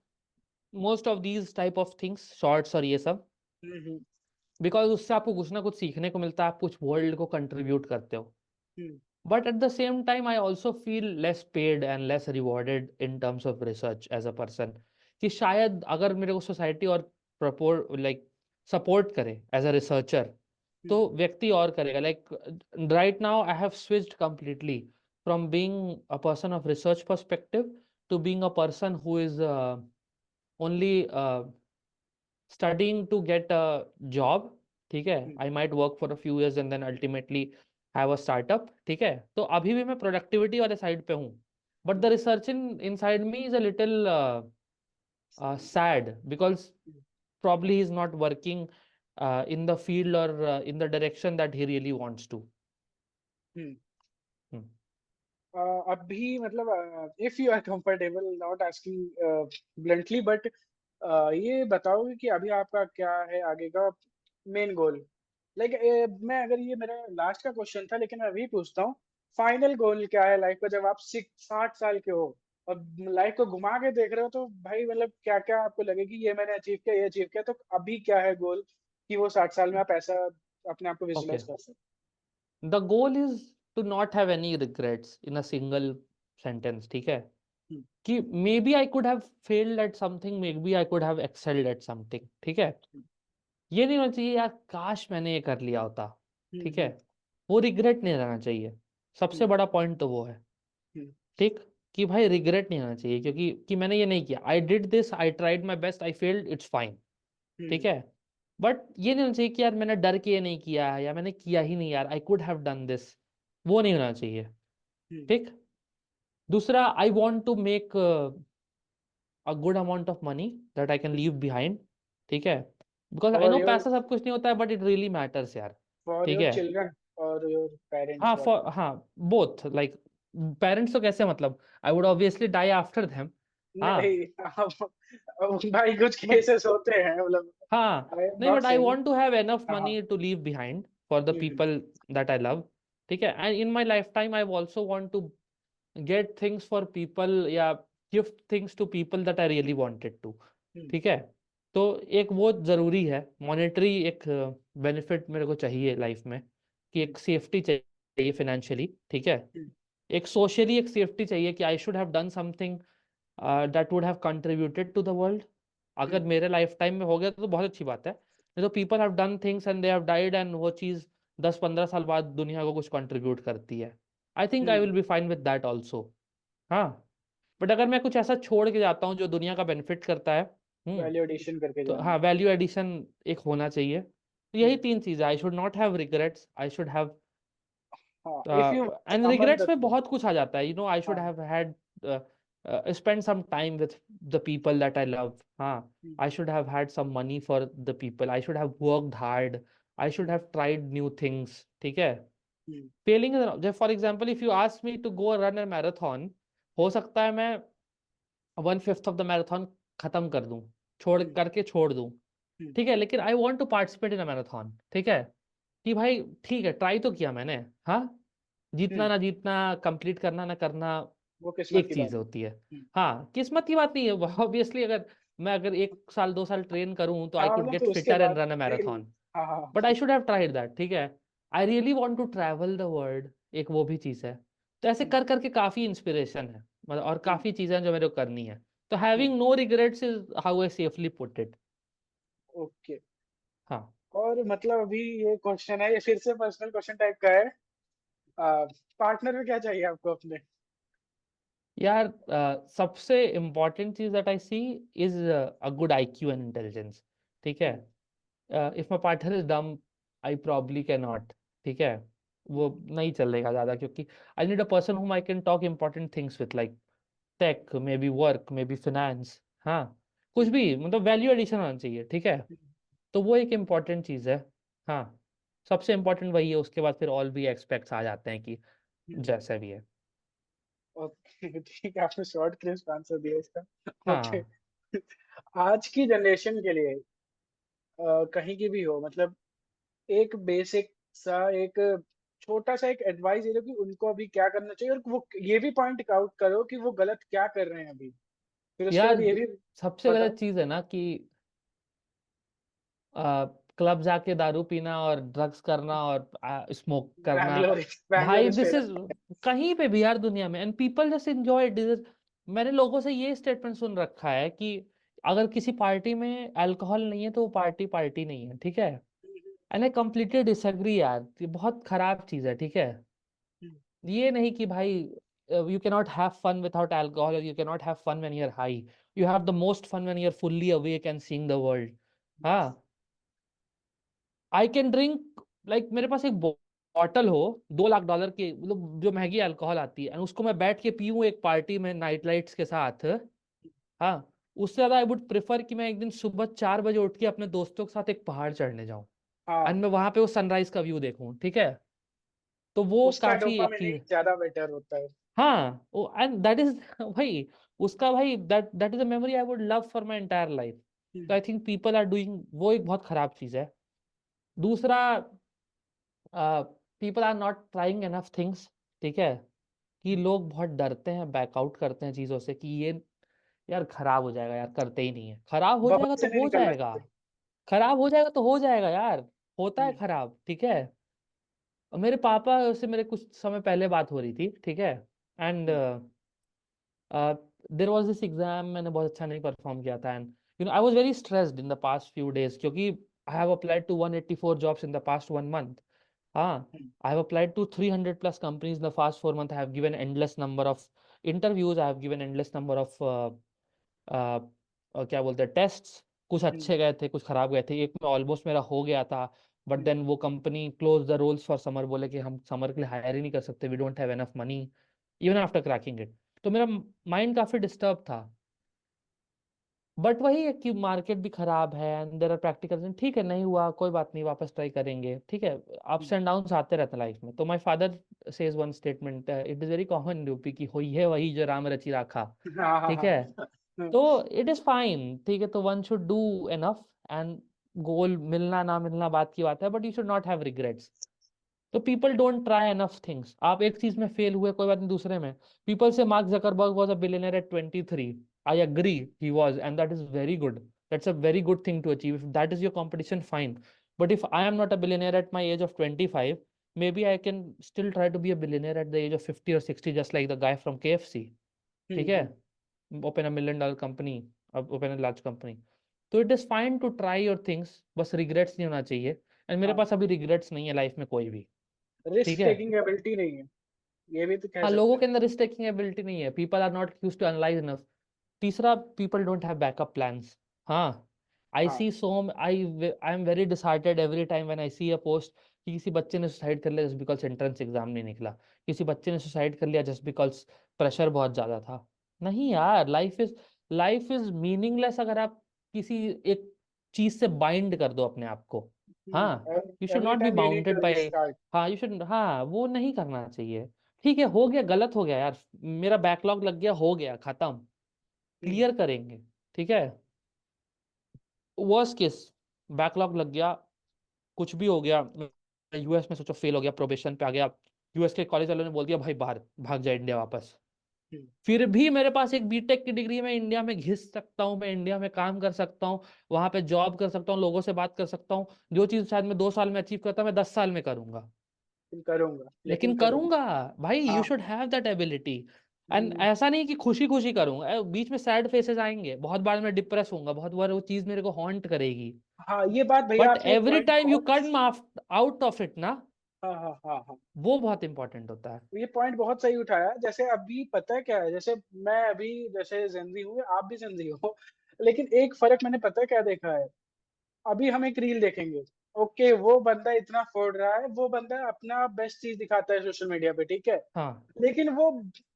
most of these type of things, shorts और ये सब, हम्म बिकॉज उससे आपको कुछ ना कुछ सीखने को मिलता है, आप कुछ वर्ल्ड को कंट्रीब्यूट करते हो। हम्म But at the same time, I also feel less paid and less rewarded in terms of research as a person. कि शायद अगर मेरे को सोसाइटी और प्रपोर लाइक सपोर्ट करे एज अ रिसर्चर, तो हम्म व्यक्ति और करेगा। Like right now I have switched completely from being a person of research perspective to being a person who is only studying to get a job, ठीक है। Hmm I might work for a few years and then ultimately have a startup, ठीक है। तो अभी भी मैं productivity वाले side पे हूँ, but the research in side me is a little sad because probably he's not working in the field or in the direction that he really wants to. हम्म। Hmm. अभी मतलब if you are comfortable not asking bluntly, but ये बताओगे कि अभी आपका क्या है आगे का मेन गोल? लाइक मैं, अगर ये मेरा लास्ट का क्वेश्चन था, लेकिन मैं अभी पूछता हूँ, फाइनल गोल क्या है लाइफ का जब आप 60 साल के हो और लाइफ को घुमा के देख रहे हो, तो भाई मतलब क्या क्या आपको लगे कि ये मैंने अचीव किया, ये अचीव किया, तो अभी क्या है गोल कि वो 60 साल में आप ऐसा अपने आप को विजुलाइज Okay. कर सकते? The goal is to not have any regrets in a single sentence, ठीक है, हम्म कि maybe I could have failed at something, maybe I could have excelled at something, ठीक है। ये नहीं होना चाहिए यार काश मैंने ये कर लिया होता, ठीक है, हम्म वो रिग्रेट नहीं रहना चाहिए। सबसे हम्म बड़ा पॉइंट तो वो है, हम्म ठीक, कि भाई रिग्रेट नहीं होना चाहिए, क्योंकि कि मैंने ये नहीं किया, I did this, I tried my best, I failed, it's fine, ठीक हम्म है। बट ये नहीं होना चाहिए कि यार मैंने डर के ये नहीं किया है या मैंने किया ही नहीं यार, I could have done this, वो नहीं होना चाहिए। ठीक। दूसरा, I want to make a good amount of money that I can leave behind, ठीक है, because I for know your पैसा सब कुछ नहीं होता है, but it really matters यार। फॉर ठीक योर है। चिल्ड्रन और योर हाँ पेरेंट्स व्हाट? फॉर, हाँ बोथ, लाइक पेरेंट्स तो कैसे, मतलब I would obviously die after them. हाँ। नहीं, भाई कुछ केसेस होते हैं, मतलब हाँ आई एम नहीं, not but I saying. Want to have enough हाँ हाँ। Money to leave behind for the hmm, people that I love. ठीक है, and in my life time I also want to get things for people या gift things to people that I really wanted to. Hmm, ठीक है। तो एक वो जरूरी है, मॉनेटरी एक बेनिफिट मेरे को चाहिए लाइफ में, कि हम्म, एक सेफ्टी चाहिए फाइनेंशियली। ठीक है। हम्म, एक सोशली एक सेफ्टी चाहिए कि I should have done something that would have contributed to the world. अगर हम्म, मेरे लाइफ टाइम में हो गया तो बहुत अच्छी बात है, नहीं तो people have done things and they have died and वो चीज़ 10-15 साल बाद दुनिया को कुछ कंट्रीब्यूट करती है। I think I hmm. Will be fine with that also. हाँ। बट अगर मैं कुछ ऐसा छोड़ के जाता हूँ जो दुनिया का बेनिफिट करता है, वैल्यू एडिशन करके तो जाना हाँ है। वैल्यू एडिशन एक होना चाहिए। तो यही हम्म, 3 चीज़ है, I should not have regrets, I should have, हाँ, if you and Aman regrets में दत्त। बहुत कुछ आ जाता है, आई शुड हाँ। Have had spend some time with the people that I love. हाँ, हम्म, I should have had some money for the people. I should have worked hard. I should hmm, have tried new things. ठीक है। हम्म, Failing is जब for example if you ask me to go run a marathon, हो सकता है मैं 1/5 of the marathon खत्म कर दूं, हम्म, छोड़ दूं। हम्म, ठीक है, लेकिन I want to participate in a marathon. ठीक है, कि भाई ठीक है, ट्राई तो किया मैंने। हाँ, जीतना हम्म। ना जीतना, कंप्लीट करना ना करना, वो किस्मत एक की चीज बात है। होती है। हम्म। हाँ, किस्मत की बात नहीं है ऑब्वियसली। अगर मैं अगर 1 साल 2 साल ट्रेन करूं तो आई हाँ कुड मतलब गेट तो उसके फिटर एंड बाद रन अ फिर। मैराथन, हाँ हाँ। But I should have tried that. ठीक है। I really want to travel the world, एक वो भी चीज है। तो ऐसे हम्म, कर करके काफी इंस्पिरेशन है, मतलब और हम्म, काफी चीजें हैं जो मेरे को करनी है। तो hmm. Having no regrets is how I safely put it. Okay. हाँ और मतलब अभी ये क्वेश्चन है, ये फिर से पर्सनल क्वेश्चन टाइप का है। पार्टनर में क्या चाहिए आपको अपने? यार, सबसे इम्पोर्टेंट चीज that I see is a good IQ and intelligence. ठीक है। Hmm, if my partner is dumb, I probably can not. ठीक है, वो हम्म, नहीं चलेगा ज्यादा, क्योंकि I need a person whom I can talk important things with, like tech, maybe work, maybe finance. हाँ, कुछ हम्म, भी, मतलब वैल्यू एडिशन होना चाहिए। ठीक है। तो वो एक इम्पॉर्टेंट चीज है। हाँ, सबसे इम्पोर्टेंट वही है, उसके बाद फिर ऑल भी एक्सपेक्ट्स आ जाते हैं कि हम्म। जैसा भी है। ओके, ठीक है, आपने शॉर्ट क्रिस्प आंसर दिया इसका। ओके। हाँ आज की जनरेशन के लिए कहीं की भी हो, मतलब एक बेसिक सा एक छोटा सा एक एडवाइस दे दो कि उनको अभी क्या करना चाहिए, और वो ये भी पॉइंट आउट करो कि वो गलत क्या कर रहे हैं अभी, फिर उसके बाद यार, ये भी सबसे बताओ। गलत चीज है ना कि क्लब जाके दारू पीना और ड्रग्स करना और स्मोक करना। बैंगलोर बैंगलोर भाई इज दिस इज, फेमस। कहीं पे भी यार दुनिया में, and people just enjoy it. मैंने लोगों से ये स्टेटमेंट सुन रखा है कि अगर किसी पार्टी में अल्कोहल नहीं है तो वो पार्टी पार्टी नहीं है। ठीक है। एंड आई कम्प्लीटली डिसएग्री यार, ये बहुत खराब चीज है। ठीक है। ये नहीं कि भाई you can not have fun without alcohol, और you can not have fun when you are high. You have the most fun when you are fully awake and seeing the world. हाँ, आई कैन ड्रिंक, लाइक मेरे पास एक bottle हो $2 लाख की, मतलब जो महंगी alcohol आती है, and उसको मैं बैठ के पीऊँ एक पार्टी में नाइट लाइट्स के साथ। हाँ, उससे ज्यादा आई वुड प्रेफर कि मैं एक दिन सुबह 4 बजे उठ के अपने दोस्तों के साथ एक पहाड़ चढ़ने जाऊं, हाँ, एंड मैं वहां पे वो सनराइज का व्यू देखूं। ठीक है। तो वो उसका काफी एक डोपामिन चीज। ज्यादा बेटर होता है। हाँ, एंड दैट इज भाई, उसका भाई that that is a memory I would love for my entire life. तो I think people are doing, वो एक बहुत खराब चीज है। दूसरा, people are not trying enough things. ठीक है, कि लोग बहुत डरते हैं, बैकआउट करते हैं चीजों से, कि ये यार खराब हो जाएगा, यार करते ही नहीं है, खराब हो बबल जाएगा तो से नहीं हो निकलना जाएगा। चाहते। खराब हो जाएगा तो हो जाएगा यार, होता है हम्म, खराब। ठीक है। और मेरे पापा से मेरे कुछ समय पहले बात हो रही थी। ठीक है। And hmm, there was this exam, मैंने बहुत अच्छा नहीं परफॉर्म किया था, and I was very stressed in the past few days, क्योंकि I have applied to 184 jobs in the past 1 month. हाँ, हम्म, I have applied to 300 plus companies in the past 4 months. I have given endless number of interviews. I have given endless number of क्या बोलते हैं, tests, कुछ अच्छे गए थे, कुछ खराब गए थे। एक में ऑलमोस्ट मेरा हो गया था, बट हम्म, देन वो company close the roles for summer, बोले कि हम समर के लिए हायर ही नहीं कर सकते, we don't have enough money even after cracking it. तो मेरा माइंड काफी डिस्टर्ब था। बट वही है कि मार्केट भी खराब है एंड देयर आर प्रैक्टिकल, ठीक है नहीं हुआ कोई बात नहीं, वापस ट्राई करेंगे, ठीक है। अप्स एंड डाउन्स आते रहते हैं लाइफ में। तो my father says one statement, it is very common in UP की, हुई है वही जो राम रचि राखा। हाँ हाँ ठीक हाँ है, हाँ, तो इट इज फाइन, ठीक है। तो one should do enough, and goal मिलना ना मिलना बात की बात है, but you should not have regrets. तो people don't try enough things. आप एक चीज में फेल हुए कोई बात नहीं, दूसरे में। पीपल से Mark Zuckerberg was a billionaire at 23। I agree, he was, and that is very good. That's a very good thing to achieve. If that is your competition, fine. But if I am not a billionaire at my age of 25, maybe I can still try to be a billionaire at the age of 50 or 60, just like the guy from KFC। ठीक है, हम्म, open a $1 million company, अब open a large company. तो it is fine to try your things, बस regrets नहीं होना चाहिए। And मेरे हाँ, पास अभी रिग्रेट्स नहीं है लाइफ में कोई भी। ठीक रिस्क है, टेकिंग एबिलिटी नहीं है, ये भी तो कह हाँ, सकते लोगों हैं। के अंदर रिस्क टेकिंग एबिलिटी नहीं है, people are not used to analyse enough. तीसरा, people don't have backup plans. हाँ, आई हाँ, see so I I am very disheartened every time when I see a post कि किसी बच्चे ने सुसाइड कर लिया जस्ट बिकॉज एंट्रेंस एग्जाम नहीं निकला, किसी बच्चे ने सुसाइड कर लिया जस्ट बिकॉज प्रेशर बहुत ज्यादा था। नहीं यार, लाइफ इज मीनिंगलेस अगर आप किसी एक चीज से बाइंड कर दो अपने आप को। हाँ, you should every not be time you need bounded to by. Restart. हाँ, यू शुड, हाँ, वो नहीं करना चाहिए। ठीक है, हो गया, गलत हो गया यार, मेरा बैकलॉग लग गया, हो गया, खत्म, क्लियर करेंगे। ठीक है, वर्स्ट केस, बैकलॉग लग गया, कुछ भी हो गया, यूएस में सोचो फेल हो गया, प्रोबेशन पे आ गया, यूएस के कॉलेज वालों ने बोल दिया भाई बाहर भाग जा इंडिया वापस। फिर भी मेरे पास एक बीटेक की डिग्री है, मैं इंडिया में घिस सकता हूँ, मैं इंडिया में काम कर सकता हूँ, वहां पे जॉब कर सकता हूँ, लोगों से बात कर सकता हूँ। जो चीज शायद मैं 2 साल में अचीव करता मैं 10 साल में करूंगा, करूंगा, लेकिन लेकिन करूंगा। करूंगा। भाई यू हाँ। Should have that ability. And hmm, ऐसा नहीं कि खुशी खुशी करूंगा, बीच में सैड फेसेस आएंगे, बहुत बार मैं डिप्रेस होऊंगा, बहुत बार वो चीज मेरे को हॉन्ट करेगी। हाँ, ये बात भैया बट आपने एक एवरी पॉइंट टाइम यू बहुत। कम आउट ऑफ इट ना, हाँ हाँ हाँ हाँ, वो बहुत इंपॉर्टेंट होता है। ये पॉइंट बहुत सही उठाया। जैसे अभी पता है क्या है, जैसे मैं अभी जैसे जेनजी हूँ, आप भी जेनजी हो, लेकिन एक फर्क मैंने पता है क्या देखा है। अभी हम एक रील देखेंगे, ओके वो बंदा इतना फोड़ रहा है, वो बंदा अपना बेस्ट चीज दिखाता है सोशल मीडिया पे, ठीक है। हाँ, लेकिन वो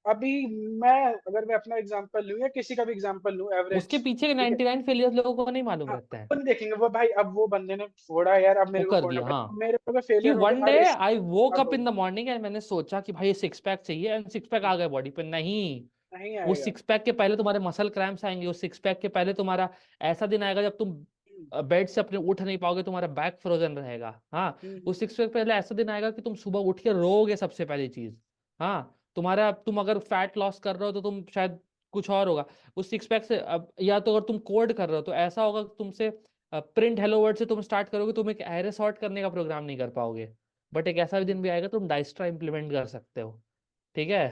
अभी, मैं अगर मैं अपना एग्जांपल लूं या किसी का भी एग्जांपल लूं, उसके एवरेज, पीछे के ठीक है। 99 फेलियर्स लोगों को नहीं मालूम हाँ, रहते हैं। वो नहीं देखेंगे वो भाई, अब वो बंदे ने फोड़ा यार, अब वो मेरे को कर फोड़ना दिया, पड़ेगा, हाँ, मेरे को कि फेलियर हो गया, वन डे अरे आई वोक अब up in the morning and मैंने सोचा कि भाई ये सिक्स पैक चाहिए, एंड सिक्स पैक आ गए बॉडी पे। नहीं, नहीं वो आएगा। सिक्स पैक के पहले तुम्हारे मसल क्रैम्प्स आएंगे, उस सिक्स पैक के पहले तुम्हारा ऐसा दिन आएगा जब तुम बेड से अपने उठ नहीं पाओगे, तुम्हारा बैक फ्रोजन रहेगा। हाँ, हम्म, उस सिक्स पैक पहले ऐसा दिन आएगा कि तुम सुबह उठ के रोओगे सबसे पहली चीज। हाँ, तुम्हारा, तुम अगर फैट लॉस कर रहे हो तो तुम शायद कुछ और होगा उस सिक्स पैक से। अब या तो अगर तुम कोड कर रहे हो तो ऐसा होगा कि तुमसे प्रिंट हेलो वर्ड से तुम स्टार्ट करोगे, तुम एक एरे सॉर्ट करने का प्रोग्राम नहीं कर पाओगे। बट एक ऐसा भी दिन भी आएगा तुम डाइस्ट्रा इंप्लीमेंट कर सकते हो। ठीक है,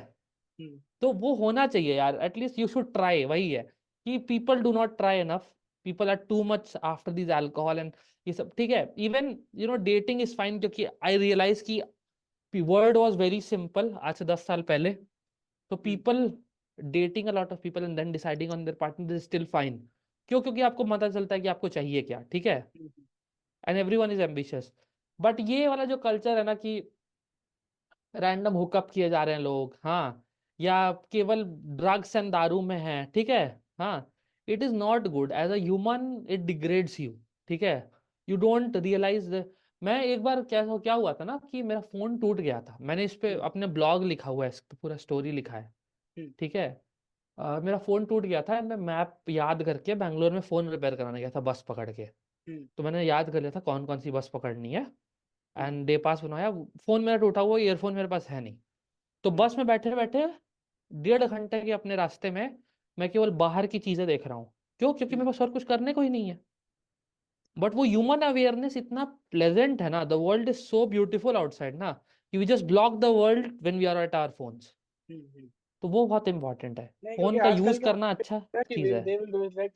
हम्म, तो वो होना चाहिए यार, एटलीस्ट यू शुड ट्राई। वही है कि people do not try enough, people are too much after this alcohol and ये सब। ठीक है, इवन डेटिंग इज फाइन, क्योंकि आई रियलाइज कि वर्ड वॉज वेरी सिंपल आज से 10 साल पहले। तो hmm, people dating a lot of people and then deciding on their partner is still fine. क्यों? क्योंकि आपको पता चलता है कि आपको चाहिए क्या। ठीक है, hmm, and every one is ambitious. But ये वाला जो कल्चर है ना कि रैंडम हुकअप किए जा रहे हैं लोग, हाँ, या केवल ड्रग्स एंड दारू में है, ठीक है, हाँ, it is not good as a human, it degrades you. ठीक है, यू डोंट रियलाइज। मैं एक बार क्या क्या हुआ था ना कि मेरा फोन टूट गया था, मैंने इस पे हम्म, अपने ब्लॉग लिखा हुआ है, इस पे पूरा स्टोरी लिखा है। हम्म, ठीक है, मेरा फोन टूट गया था, मैं मैप याद करके बैंगलोर में फोन रिपेयर कराने गया था बस पकड़ के। हम्म, तो मैंने याद कर लिया था कौन कौन सी बस पकड़नी है, हम्म, एंड डे पास बनवाया। फोन मेरा टूटा हुआ, ईयरफोन मेरे पास है नहीं। तो हम्म, बस में बैठे बैठे 1.5 घंटे के अपने रास्ते में मैं केवल बाहर की चीजें देख रहा हूँ। क्यों? क्योंकि हम्म, मेरे पास और कुछ करने को ही नहीं है। बट वो ह्यूमन अवेयरनेस इतना प्लेजेंट है ना, the world is so beautiful outside ना, कि we just block the world when we are at our phones. Hmm. तो वो बहुत इंपॉर्टेंट है, नहीं, क्योंकि फोन का आजकल यूज क्या करना होता अच्छा है कि चीज है। They will do it like,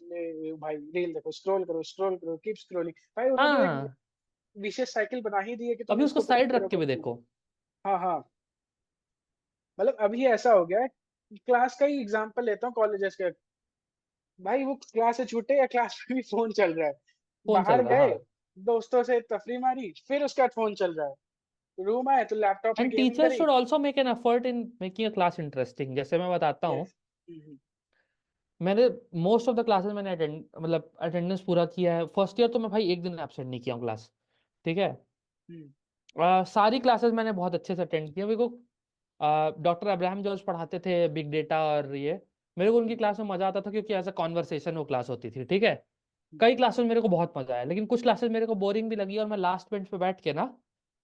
भाई रील देखो, स्क्रॉल करो, कीप स्क्रॉलिंग, भाई उन्होंने एक हाँ, विशेष साइकिल बना ही दी है कि तुम अभी उसको इसको साइड रख के करोगे। भी देखो। हाँ हाँ, मतलब अभी ऐसा हो गया है, क्लास का ही एग्जांपल लेता हूँ, कॉलेजेस का। भाई वो क्लास से छूटे या क्लास में भी फोन चल रहा है, फोन बाहर चल रहा है, गए हाँ। दोस्तों से तफरी मारी, फिर उसके बाद फोन चल रहा है, रूम आए तो लैपटॉप में एंड गेमिंग टीचर्स करी। Should also make an effort in making a class interesting. जैसे मैं बताता हूँ, यस। मैंने मोस्ट ऑफ द क्लासेस मैंने अटेंड मतलब अटेंडेंस पूरा किया है। फर्स्ट ईयर तो मैं भाई एक दिन एब्सेंट नहीं किया हूँ क्लास, ठीक है। सारी क्लासेस मैंने बहुत अच्छे से अटेंड किया। मेरे को डॉक्टर अब्राहम जॉर्ज पढ़ाते थे बिग डेटा और ये, मेरे को उनकी क्लास में मजा आता था क्योंकि एज अ कॉन्वर्सेशन वो क्लास होती थी, ठीक है। कई क्लासेस मेरे को बहुत मजा आया, लेकिन कुछ क्लासेस मेरे को बोरिंग भी लगी और मैं लास्ट बेंच पे बैठ के ना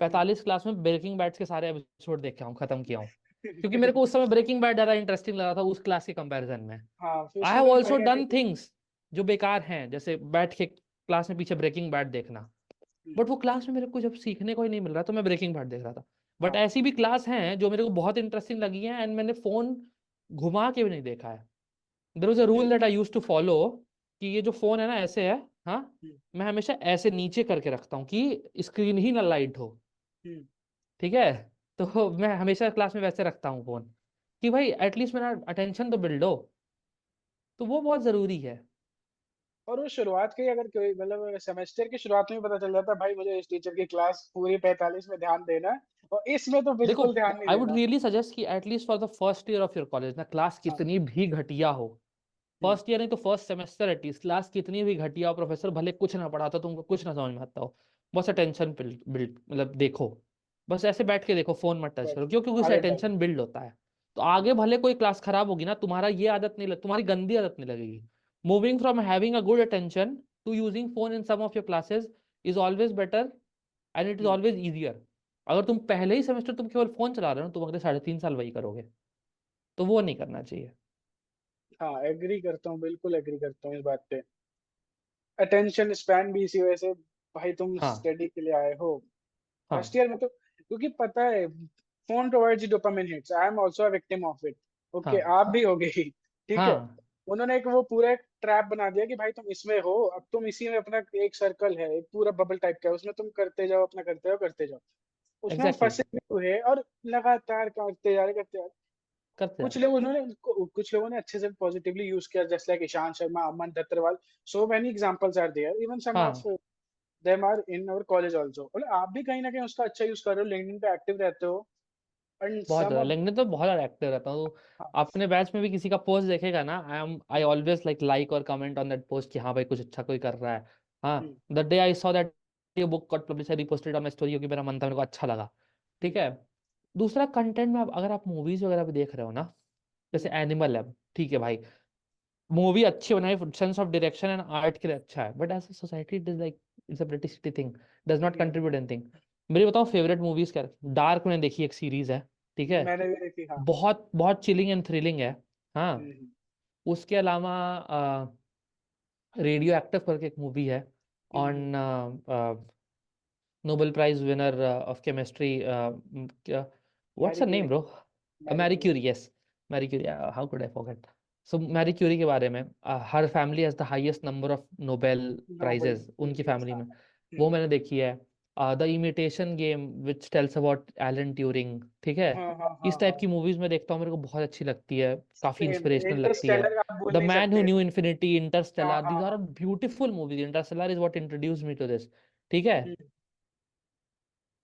45 क्लास में ब्रेकिंग बैड्स के सारे एपिसोड देखा हूँ, खत्म किया हूँ। क्योंकि मेरे को उस समय ब्रेकिंग बैड ज्यादा इंटरेस्टिंग लगा था उस क्लास के कंपैरिजन में। हाँ फिर आई उसमें हैव तुम्हें ऑल्सो बढ़िया डन थिंग्स जो बेकार हैं, जैसे बैठ के क्लास में पीछे ब्रेकिंग बैड देखना। बट वो क्लास में मेरे को जब सीखने को ही नहीं मिल रहा तो मैं ब्रेकिंग बैड देख रहा था। बट हाँ ऐसी भी क्लास हैं जो मेरे को बहुत इंटरेस्टिंग लगी है एंड मैंने फोन घुमा के भी नहीं देखा है। There was a rule that I use to follow कि ये जो फोन है ना ऐसे है, हाँ, मैं हमेशा ऐसे नीचे करके रखता हूँ कि स्क्रीन ही ना लाइट हो, ठीक है। तो मैं हमेशा क्लास में वैसे रखता हूँ फोन कि भाई एटलीस्ट मेरा अटेंशन तो बिल्ड हो। तो वो बहुत जरूरी है। और वो शुरुआत के अगर कोई मतलब सेमेस्टर की शुरुआत में ही पता चल जाता है भाई मुझे इस टीचर की क्लास पूरी 45 में ध्यान देना है और इसमें तो देखो, बिल्कुल ध्यान नहीं आई वुड देना। रियली सजेस्ट कि at least for the first year of your college ना, क्लास हाँ। कितनी भी घटिया हो, हम्म, फर्स्ट ईयर नहीं तो फर्स्ट सेमेस्टर एटलीस्ट, क्लास कितनी भी घटिया हो, प्रोफेसर भले कुछ ना पढ़ाता, तुमको कुछ ना समझ में आता हो, बस अटेंशन बिल्ड बिल्ड मतलब देखो, बस ऐसे बैठ के देखो, फोन मत टच बस करो, क्यों? क्योंकि उससे अरे भाई। अटेंशन बिल्ड होता है। तो आगे भले कोई क्लास खराब होगी ना, तुम्हारा ये आदत नहीं लग, तुम्हारी गंदी आदत नहीं लगेगी। Moving from having a good attention to using phone in some of your classes is always better and it is hmm, always easier. अगर तुम पहले ही सेमेस्टर तुम केवल फोन चला रहे हो ना, तुम अगले 3.5 साल वही करोगे, तो वो नहीं करना चाहिए। हाँ एग्री करता हूँ, बिल्कुल एग्री करता हूँ इस बात पे। अटेंशन स्पैन भी इसी वजह से, भाई तुम हाँ, स्टडी के लिए आए हो फर्स्ट हाँ, ईयर में तो, क्योंकि पता है phone provides you dopamine hits, I am also a victim of it. Okay हाँ, आप भी हो गई, ठीक है। हाँ, उन्होंने एक वो पूरा एक ट्रैप बना दिया कि भाई तुम इसमें हो, अब तुम इसी में अपना एक सर्कल है, एक पूरा बबल टाइप का है, उसमें तुम करते जाओ अपना, करते जाओ करते जाओ, उसमें हम एग्जैक्टली फंसे भी हुए और लगातार करते जा रहे करते जा रहे। करते जा कुछ रहे। लोग उन्होंने कुछ लोगों ने अच्छे से पॉजिटिवली यूज किया, जैसे like Ishant Sharma, Aman Dattarwal, so many examples are there, even some of हाँ, them are in our college also. मतलब आप भी कहीं ना कहीं उसका अच्छा यूज कर रहे हो, लिंक्डइन पे एक्टिव रहते हो, एंड बहुत सम ज्यादा, ऑफ। लिंक्डइन तो बहुत ज्यादा एक्टिव रहता हूँ। तो अपने बैच में भी किसी का पोस्ट देखेगा ना, आई ऑलवेज लाइक और कमेंट ऑन दैट पोस्ट कि हाँ भाई कुछ अच्छा कोई कर रहा है। हाँ, the day I saw that ये book got publish, I reposted on my story क्योंकि मेरा मन था, मेरे को अच्छा लगा, ठीक है। दूसरा कंटेंट में अगर आप मूवीज वगैरह भी देख रहे हो ना, जैसे एनिमल है, ठीक है भाई, मूवी अच्छी बनाई, sense of direction and art के लिए अच्छा है, but as a society it is like it's a British thing, does not contribute anything. मेरी बताओ फेवरेट मूवीज क्या? डार्क मैंने देखी, एक सीरीज है, ठीक है, मैंने भी देखी हाँ। बहुत बहुत चिलिंग एंड थ्रिलिंग है। हाँ, हम्म, उसके अलावा रेडियो एक्टिव करके एक मूवी है on hmm, Nobel prize winner of chemistry, what's Marie a name Curie. Bro? Marie Marie Curie. Curie, yes, Marie Curie, how could I forget. So Marie Curie के बारे में, her family has the highest number of Nobel Nobel. Prizes उनकी yes family हाँ। में, वो मैंने देखी है। The imitation game which tells about Alan Turing, ठीक है। हाँ हाँ हाँ इस टाइप हाँ। की मूवीज में देखता हूँ, मेरे को बहुत अच्छी लगती है, काफी सेम इंस्पिरेशनल लगती है। इंटरस्टेलर आप भूल द नहीं मैन हु सकते। न्यू इन्फिनिटी, हाँ इंटरस्टेलर, हाँ दीज आर हाँ। Beautiful movies, Interstellar is what introduce me to this, ठीक है। हम्म,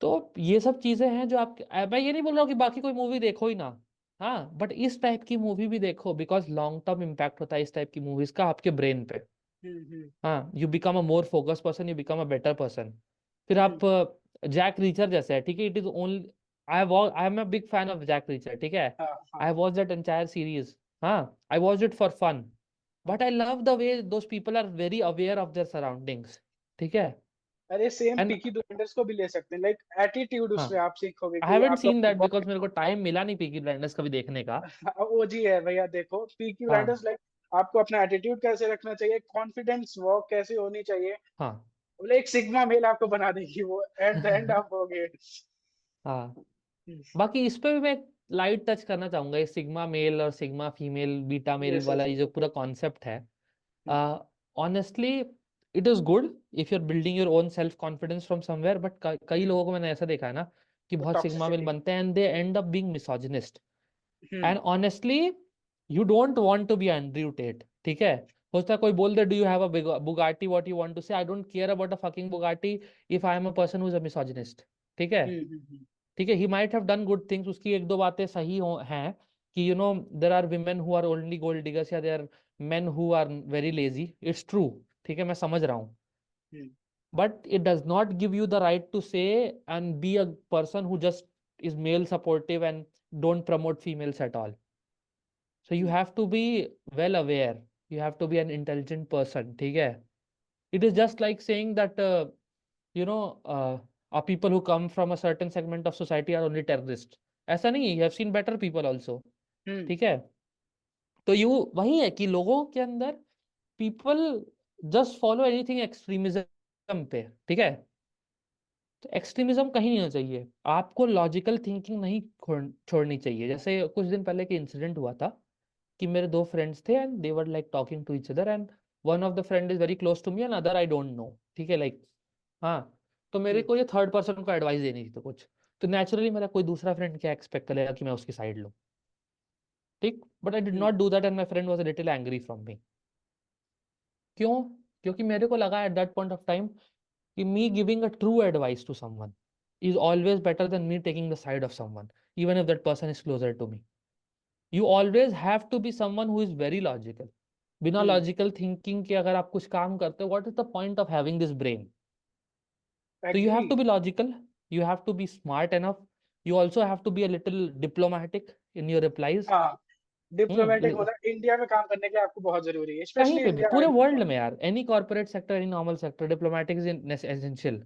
तो ये सब चीजें हैं जो आप, मैं ये नहीं बोल रहा हूँ कि बाकी कोई मूवी देखो ही ना, हाँ, बट इस टाइप की मूवी भी देखो, बिकॉज लॉन्ग टर्म इम्पैक्ट होता है इस टाइप की मूवीज का आपके ब्रेन पे। हम्म, हाँ, you become a more focus person, you become a better person. फिर आप हम्म, जैक रीचर जैसे है, ठीक है, it is only, I am a big fan of Jack Reacher, ठीक है। हाँ आई हाँ वॉच दैट एंटायर सीरीज, हाँ, I watch it for fun, हाँ। But I love the way those people are very aware of their surroundings, ठीक है। अरे same and Peaky blinders को भी ले सकते हैं, लाइक एटीट्यूड हाँ, उसमें आप सीखोगे आई कि हैवंट आप तो सीन दैट बिकॉज मेरे को टाइम मिला नहीं पीकी ब्लाइंडर्स कभी देखने का। ओजी है भैया, देखो पीकी हाँ, ब्लाइंडर्स, लाइक आपको अपना एटीट्यूड कैसे रखना चाहिए, कॉन्फिडेंस वॉक कैसे होनी चाहिए, हाँ, बोले एक सिग्मा मेल आपको बना देगी वो, एट द एंड आप होगे। हाँ। बाकी इस पे भी मैं लाइट टच करना चाहूंगा, ये सिग्मा मेल और sigma female beta male yes वाला यस। ये जो पूरा कॉन्सेप्ट है, honestly it is good if you are building your own self confidence from somewhere, but कई लोगों को मैंने ऐसा देखा है ना कि वो बहुत सिग्मा मेल टॉक्सिसिटी। बनते हैं and they end up being misogynist. Hmm, and honestly you don't want to be Andrew Tate, ठीक है। हो सकता है कोई बोल दे do you have a Bugatti what you want to say, I don't care about a fucking Bugatti if I am a person who is a misogynist. ठीक है, हम्म। ठीक है, he might have done good things, उसकी एक दो बातें सही हो हैं कि you know there are women who are only gold diggers या there men who are very lazy, it's true, ठीक है, मैं समझ रहा हूँ, हम्म। but it does not give you the right to say and be a person who just is male supportive and don't promote females at all. So you hmm. have to be well aware, you have to be an intelligent person, ठीक है? It is just like saying that you know people who come from a certain segment of society are only terrorists, ऐसा नहीं है, you have seen better people also, हम्म। ठीक है? तो you वही है कि लोगों के अंदर people just follow anything extremism पे, ठीक है? तो एक्सट्रीमिज्म कहीं नहीं होना चाहिए, आपको लॉजिकल थिंकिंग नहीं छोड़नी चाहिए। जैसे कुछ दिन पहले के इंसिडेंट हुआ था कि मेरे दो फ्रेंड्स थे and they were like talking to each other and one of the friend is very close to me and other I don't know, ठीक है, लाइक हाँ, तो मेरे हम्म। को ये थर्ड पर्सन को एडवाइस देनी थी, तो कुछ तो नेचुरली मेरा कोई दूसरा फ्रेंड क्या एक्सपेक्ट करेगा कि मैं उसकी साइड लूँ, ठीक, but I did hmm. Not do that and my friend was little angry from me. क्यों? क्योंकि मेरे को लगा at that point of time कि me giving a true advice to someone is always better than me taking the side of someone, even if that person is closer to me. You always have to be someone who is very logical. बिना हम्म। Logical thinking के अगर आप कुछ काम करते हो, what is the point of having this brain? So you agree. have to be logical, you have to be smart enough, you also have to be a little diplomatic in your replies. हाँ, diplomatic हम्म, होना India में काम करने के आपको बहुत जरूरी है, कहीं स्पेशली पे भी इंडिया पूरे आईटी वर्ल्ड में। में यार, any corporate sector, any normal sector, diplomatic is essential.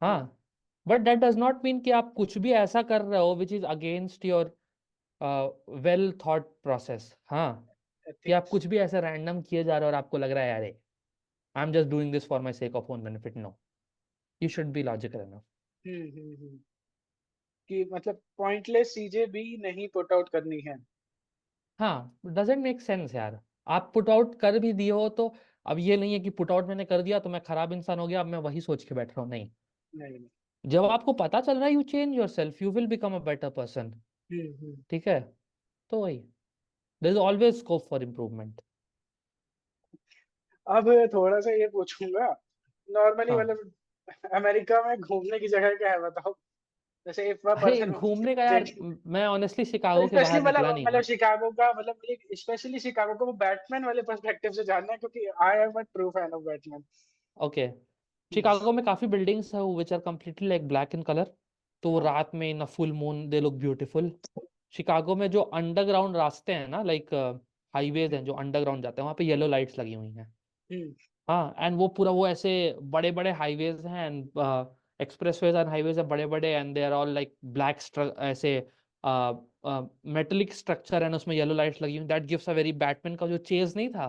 हाँ, हाँ, but that does not mean कि आप कुछ भी ऐसा कर रहे हो which is against your well thought process. हाँ, कि आप एथिक्स। कुछ भी ऐसा रैंडम किए जा रहे हो और आपको लग रहा है अरे I am just doing this for my sake of own benefit, no, you should be logical enough. Hmm. कि मतलब पॉइंटलेस चीजें भी नहीं पुट आउट करनी है। हाँ, डजेंट मेक सेंस यार, आप पुट आउट कर भी दिए हो तो अब ये नहीं है कि पुट आउट मैंने कर दिया तो मैं खराब इंसान हो गया, अब मैं वही सोच के बैठ रहा हूँ, नहीं। नहीं नहीं। जब आपको पता चल रहा है, you change your self, you will become a better person, hmm. ठीक है? तो वही, there is always scope for improvement. अब थोड़ा सा ये पूछूंगा, नॉर्मली हाँ, मतलब अमेरिका में घूमने की जगह क्या है बताओ? जैसे इफ अ अरे पर्सन घूमने का यार, मैं ऑनेस्टली शिकागो के स्पेशली बाहर निकला नहीं मतलब हूँ। शिकागो का, मतलब मुझे स्पेशली शिकागो को बैटमैन वाले पर्सपेक्टिव से जानना है, क्योंकि I am a true fan of Batman. Okay, Chicago में काफी बिल्डिंग्स है which are completely like black in colour, तो वो हाँ। रात में in full moon they look beautiful. Chicago में जो अंडरग्राउंड रास्ते हैं ना, लाइक हाईवेज हैं जो अंडरग्राउंड जाते हैं, वहाँ पे येलो लाइट्स लगी हुई हैं। हम्म। हाँ, एंड वो पूरा वो ऐसे बड़े बड़े हाईवेज हैं एंड एक्सप्रेसवेज एंड हाईवेज है बड़े बड़े and they are all like black ऐसे मेटेलिक स्ट्रक्चर एंड उसमें येलो लाइट्स लगी हुई, that gives a very Batman का जो चेज नहीं था,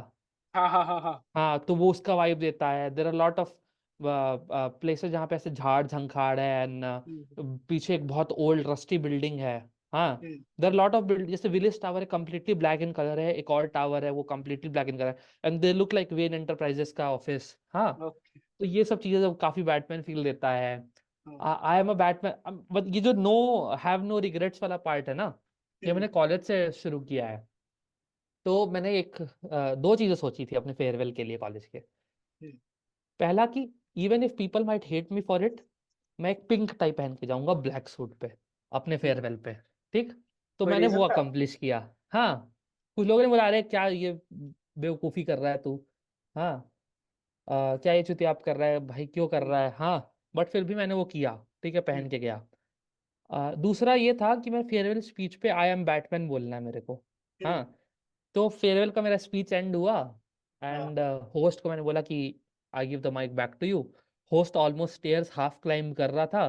हाँ हाँ हाँ हाँ। हाँ, तो वो उसका वाइब देता है। There are lot of places जहाँ पे ऐसे झाड़ झंखाड़ है एंड हम्म। पीछे एक बहुत ओल्ड रस्टी बिल्डिंग है। हाँ, hmm. There are lot of building, जैसे विलेज टावर है कम्प्लीटली ब्लैक इन कलर है, एक और टावर है वो completely black in colour and they look like Wayne Enterprises का ऑफिस। हाँ, ओके। तो ये सब चीजें जब काफी बैटमैन फील देता है। हाँ। I am a Batman, but ये जो नो हैव नो रिग्रेट्स वाला पार्ट है ना, ये हम्म। मैंने कॉलेज से शुरू किया है। तो मैंने एक दो चीजें सोची थी अपने फेयरवेल के लिए कॉलेज के। हम्म। पहला कि even if people might hate me for it, मैं एक पिंक टाई पहन के जाऊंगा ब्लैक सूट पे अपने हम्म। फेयरवेल पे, ठीक। तो कोई मैंने वो रीजन था? अकम्प्लिश किया। हाँ, कुछ लोगों ने बोला अरे क्या ये बेवकूफ़ी कर रहा है तू, हाँ, क्या ये चुतिया आप कर रहा है भाई, क्यों कर हम्म। रहा है, हाँ, बट फिर भी मैंने वो किया, ठीक है, हम्म। पहन के गया। दूसरा ये था कि मैं फेयरवेल स्पीच पे आई एम बैटमैन बोलना है मेरे को। हाँ, हम्म। तो फेयरवेल का मेरा स्पीच एंड हुआ हाँ एंड होस्ट को मैंने बोला कि I give the mic back to you. Host almost stairs half climb कर रहा था।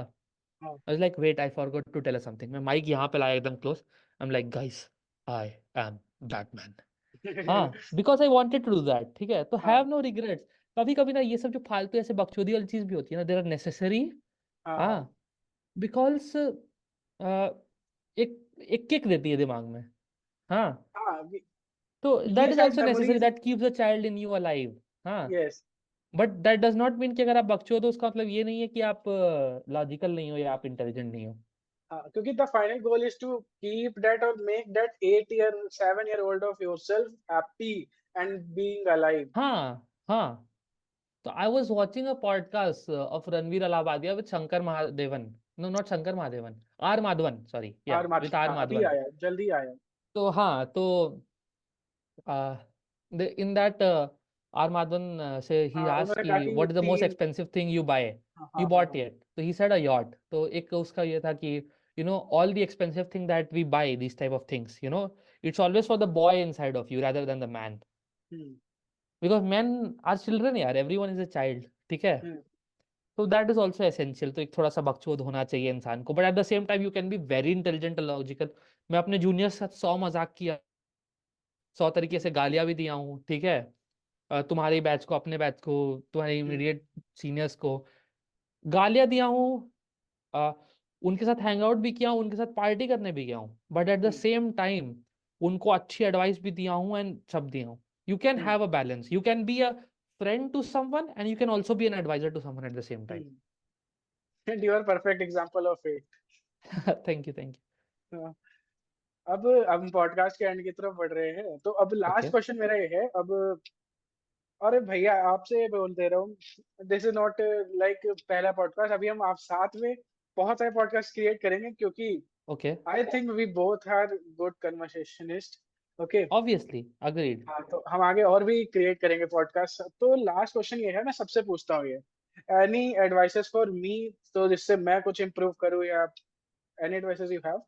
हाँ। I was like wait I forgot to tell something, मैं माइक यहाँ पे लाया एकदम close, I am like guys, I am Batman. हाँ, because I wanted to do that, ठीक है, तो हाँ हैव नो रिग्रेट्स। कभी कभी ना ये सब जो फालतू ऐसे बकचोदी वाली चीज भी होती है ना, देर आर नेसेसरी। हाँ हाँ हाँ, बिकॉज एक एक किक देती है दिमाग में। हाँ, हाँ। तो दैट ये इज सब also necessary, memories. That keeps a child in you alive. हाँ, yes. But that does not mean कि अगर आप बकचोद हो उसका मतलब ये नहीं है कि आप लॉजिकल नहीं हो या आप इंटेलिजेंट नहीं हो। हाँ, क्योंकि the final goal is to keep that और make that 8 year 7 year old of yourself happy and being alive. हाँ हाँ. So I was watching a podcast of Ranveer Alabadia with Shankar Mahadevan. No, not Shankar Mahadevan. R Madhavan. Sorry. Yeah, R with Madhavan, R हाँ अभी Madhavan. आया, जल्दी आया। तो हाँ, तो uh, in that R Madhavan say he हाँ asked उन्होंने कहा कि कि what is the most तीन, expensive thing you buy? हाँ You हाँ हाँ bought हाँ, yet? So he said a yacht. तो एक उसका ये था कि all the expensive thing that we buy, these type of things, it's always for the boy inside of you rather than the man. Hmm Because men are children यार, everyone is a child. ठीक है. हम्म तो that is also essential. तो एक थोड़ा सा बकचोद होना चाहिए इंसान को, but at the same time you can be very intelligent और लॉजिकल. मैं अपने जूनियर के साथ 100 मजाक किया, 100 तरीके से गालियां भी दिया हूँ. ठीक है. तुम्हारे बैच को, अपने बैच को, तुम्हारे हम्म इमीडिएट सीनियर्स को गालियां दिया हूँ. अ, उनके साथ हैंग आउट भी किया हूँ, उनके साथ पार्टी करने भी गया हूँ, but at the hmm same time उनको अच्छी एडवाइस भी दिया हूँ एंड सब दिया हूँ. You can hmm have a balance. You can be a friend to someone and you can also be an advisor to someone at the same time. And you are perfect example of it. Thank you, thank अब हम podcast के and की तरफ बढ़ रहे हैं, तो अब यू. Last okay. क्वेश्चन मेरा ये है अब। अरे भैया आपसे बोल दे रहा हूँ, दिस इज नॉट लाइक पहला पॉडकास्ट, अभी हम आप साथ में बहुत सारे पॉडकास्ट क्रिएट करेंगे, क्योंकि okay. I think we both are good conversationist. Okay, obviously agreed. हाँ तो हम आगे और भी क्रिएट करेंगे पॉडकास्ट। तो लास्ट क्वेश्चन ये है, मैं सबसे पूछता हूँ ये, एनी एडवाइसेस फॉर मी, तो जिससे मैं कुछ इम्प्रूव करूँ, या any advices you have?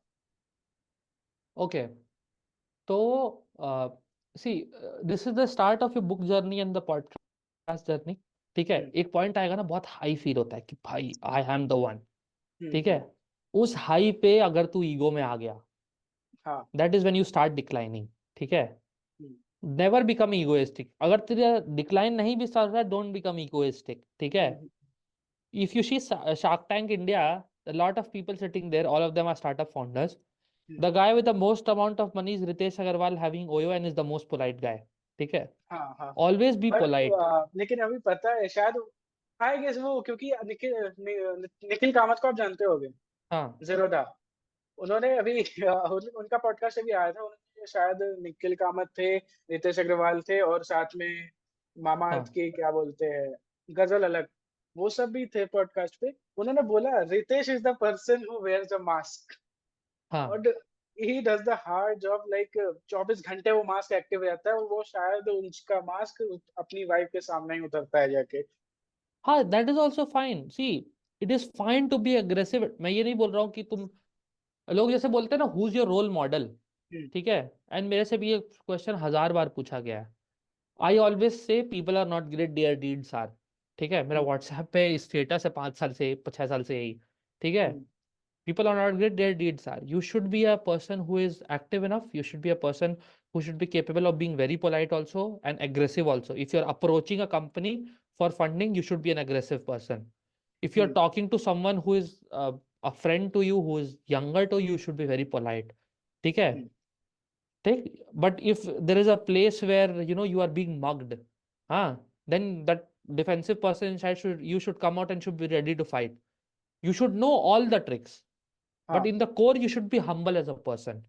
Okay. तो see, this is the start of your book journey and the podcast journey. ठीक है. हम्म एक पॉइंट आएगा ना, बहुत हाई फील होता है कि भाई आई एम द वन. ठीक है. हम्म, उस हाई पे अगर तू ईगो में आ गया, हाँ that is when you start declining. ठीक है. हम्म नेवर बिकम ईगोइस्टिक. अगर तेरा डिक्लाइन नहीं भी चल रहा है, डोंट बिकम ईगोइस्टिक. ठीक है. हम्म If you see Shark Tank India, a lot of people sitting there, all of them are startup founders. Hmm, The guy with the most amount of money is Ritesh Agarwal having OYO and is the most polite guy. ठीक है. हाँ हाँ। Always be but polite. लेकिन अभी पता है शायद, I guess वो, क्योंकि निखिल कामत को आप जानते होगे, हाँ जीरोधा, उन्होंने अभी उनका पॉडकास्ट अभी आया था, उन्होंने शायद निखिल कामत थे, रितेश अग्रवाल थे, और साथ में मामा अर्थ हाँ की क्या बोलते हैं, गजल अलग, वो सब भी थे पॉडकास्ट पे। उन्होंने बोला Ritesh is the person who wears a mask, हाँ और he does the hard job, like 24 घंटे वो मास्क एक्टिव रहता है, और वो शायद उसका मास्क अपनी वाइफ के सामने ही उतरता है जाके। हाँ. That is also fine. See, it is fine to be aggressive. मैं ये नहीं बोल रहा हूँ कि तुम, लोग जैसे बोलते हैं ना, who is your role model. Hmm ठीक है. एंड मेरे से भी ये क्वेश्चन 1000 बार पूछा गया है. I always say people are not great, their deeds are. ठीक है. मेरा हम्म व्हाट्सएप पे स्टेटस है 5 साल से, 6 साल से यही. ठीक है. हम्म People are not great, their deeds are. You should be a person who is active enough. You should be a person who should be capable of being very polite also and aggressive also. If you're approaching a company for funding, you should be an aggressive person. If you're hmm talking to someone who is a friend to you, who is younger to you, you should be very polite. ठीक है. हम्म, ठीक. But if there is a place where you are being mugged, then that defensive person inside you should come out and should be ready to fight. You should know all the tricks, but हाँ in the core you should be humble as a person.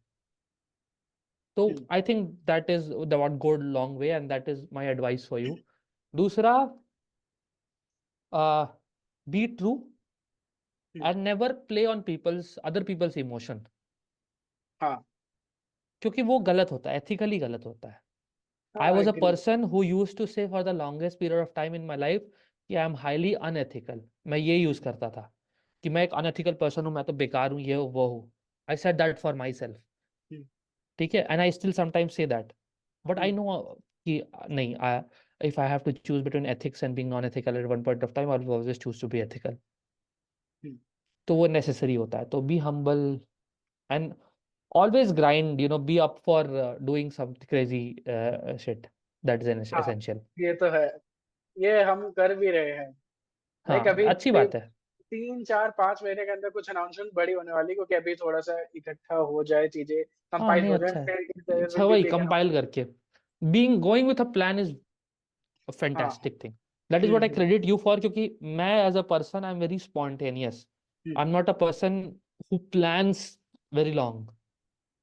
So hmm I think that is the what go a long way, and that is my advice for you. दूसरा, uh, be true hmm, and never play on other people's emotion. हाँ क्योंकि वो गलत होता है, ethically गलत होता है. हाँ I I was a agree. person who used to say for the longest period of time in my life कि I am highly unethical. मैं ये यूज करता था कि मैं एक अनएथिकल पर्सन हूँ, मैं तो बेकार हूँ, ये हूँ, वो हूँ. I said that for myself. ठीक है. And I still sometimes say that, but I know कि नहीं, if I have to choose between ethics and being non-ethical at one point of time, I will always choose to be ethical. तो वो necessary होता है. तो be humble and always grind, be up for doing some crazy shit. That is an हाँ essential. ये तो है, ये हम कर भी रहे हैं। लाइक हाँ, अभी अच्छी बात है. 3 4 5 महीने के अंदर कुछ अनाउंसमेंट बड़ी होने वाली, क्योंकि अभी थोड़ा सा इकट्ठा हो जाए, चीजें हाँ कंपाइल नहीं, हो जाए, अच्छा है. फिर देयर अच्छा, विल बी वही बिग कंपाइल अनाउंसमेंट। करके going with a plan is a हाँ हाँ fantastic thing. That is what I hmm credit you for, क्योंकि मैं as a person I'm very spontaneous. Hmm I'm not a person who plans very long.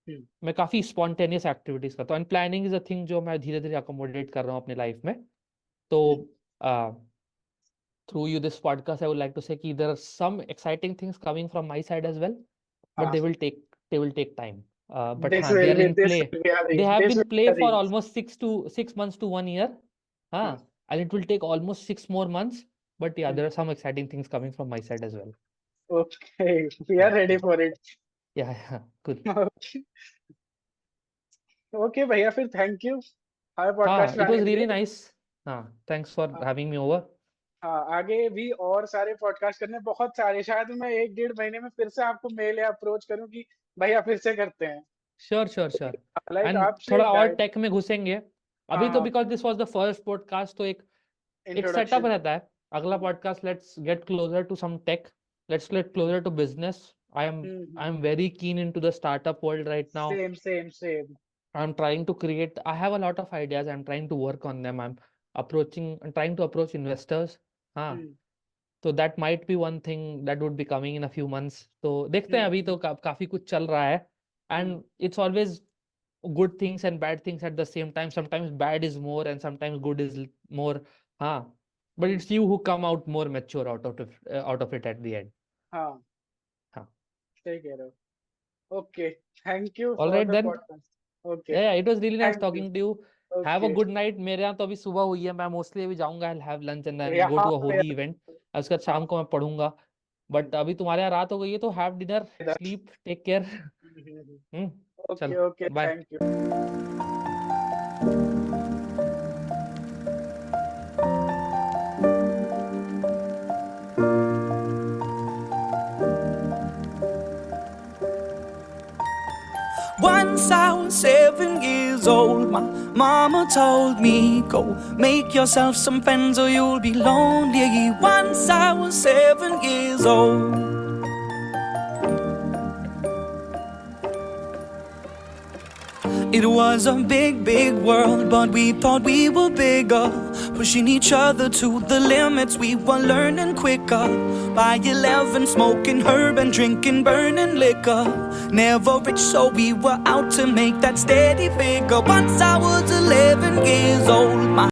मैं काफ़ी spontaneous activities करता हूँ and planning is a thing जो मैं धीरे धीरे अकोमोडेट कर रहा हूँ अपनी लाइफ में. तो through you this podcast I would like to say कि there are some exciting things coming from my side as well, but हाँ. they will take time. But This हाँ, they will are be in this play. will be a They race. have This been will be play a for race. almost 6 months to 1 year. हाँ. हाँ, and it will take almost 6 more months. But yeah, Hmm. there are some exciting things coming from my side as well. Okay, we are ready for it. Yeah, cool. Okay. Okay, भैया फिर thank you हमारे podcast हाँ, में it आने was के really लिए. nice. हाँ, thanks for हाँ. having me over. हाँ, आगे भी और सारे पॉडकास्ट करने बहुत सारे, शायद मैं 1 डेढ़ महीने में फिर से आपको मेल या अप्रोच करूं कि भैया फिर से करते हैं. श्योर. लाइक एंड आपसे थोड़ा और टेक में घुसेंगे. अभी तो हाँ, because this was the first podcast तो एक सेटअप इंट्रोडक्शन. रहता है. अगला podcast let's get closer to some tech. Let's get closer to business. I am very keen into the startup world right now. Same. I'm trying to create. I have a lot of ideas. I'm trying to work on them. I'm trying to approach investors. हाँ, तो that might be one thing that would be coming in a few months. तो देखते हैं. अभी तो काफी कुछ चल रहा है. And it's always good things and bad things at the same time. Sometimes bad is more and sometimes good is more. हाँ, but it's you who come out more mature out of it at the end. हाँ, हाँ. सही कह रहे हो. Okay, thank you All for right the then. Podcast. Okay, Yeah, it was really nice thank you. talking to you. Have a okay. good night. मेरे यहाँ तो अभी सुबह हुई है. मैं मोस्टली अभी जाऊंगा. I'll have lunch and then go यहाँ to a पे holy event. उसके बाद शाम को मैं पढ़ूंगा. बट अभी तुम्हारे यहाँ रात हो गई है तो have dinner, sleep, take care. Okay. चलो, okay, bye. Thank you. Once I was 7 years old, my mama told me, go make yourself some friends or you'll be lonely. Once I was 7 years old. It was a big, big world, but we thought we were bigger. Pushing each other to the limits, we were learning quicker. By 11, smoking herb and drinking burning liquor. Never rich, so we were out to make that steady figure. Once I was 11 years old, my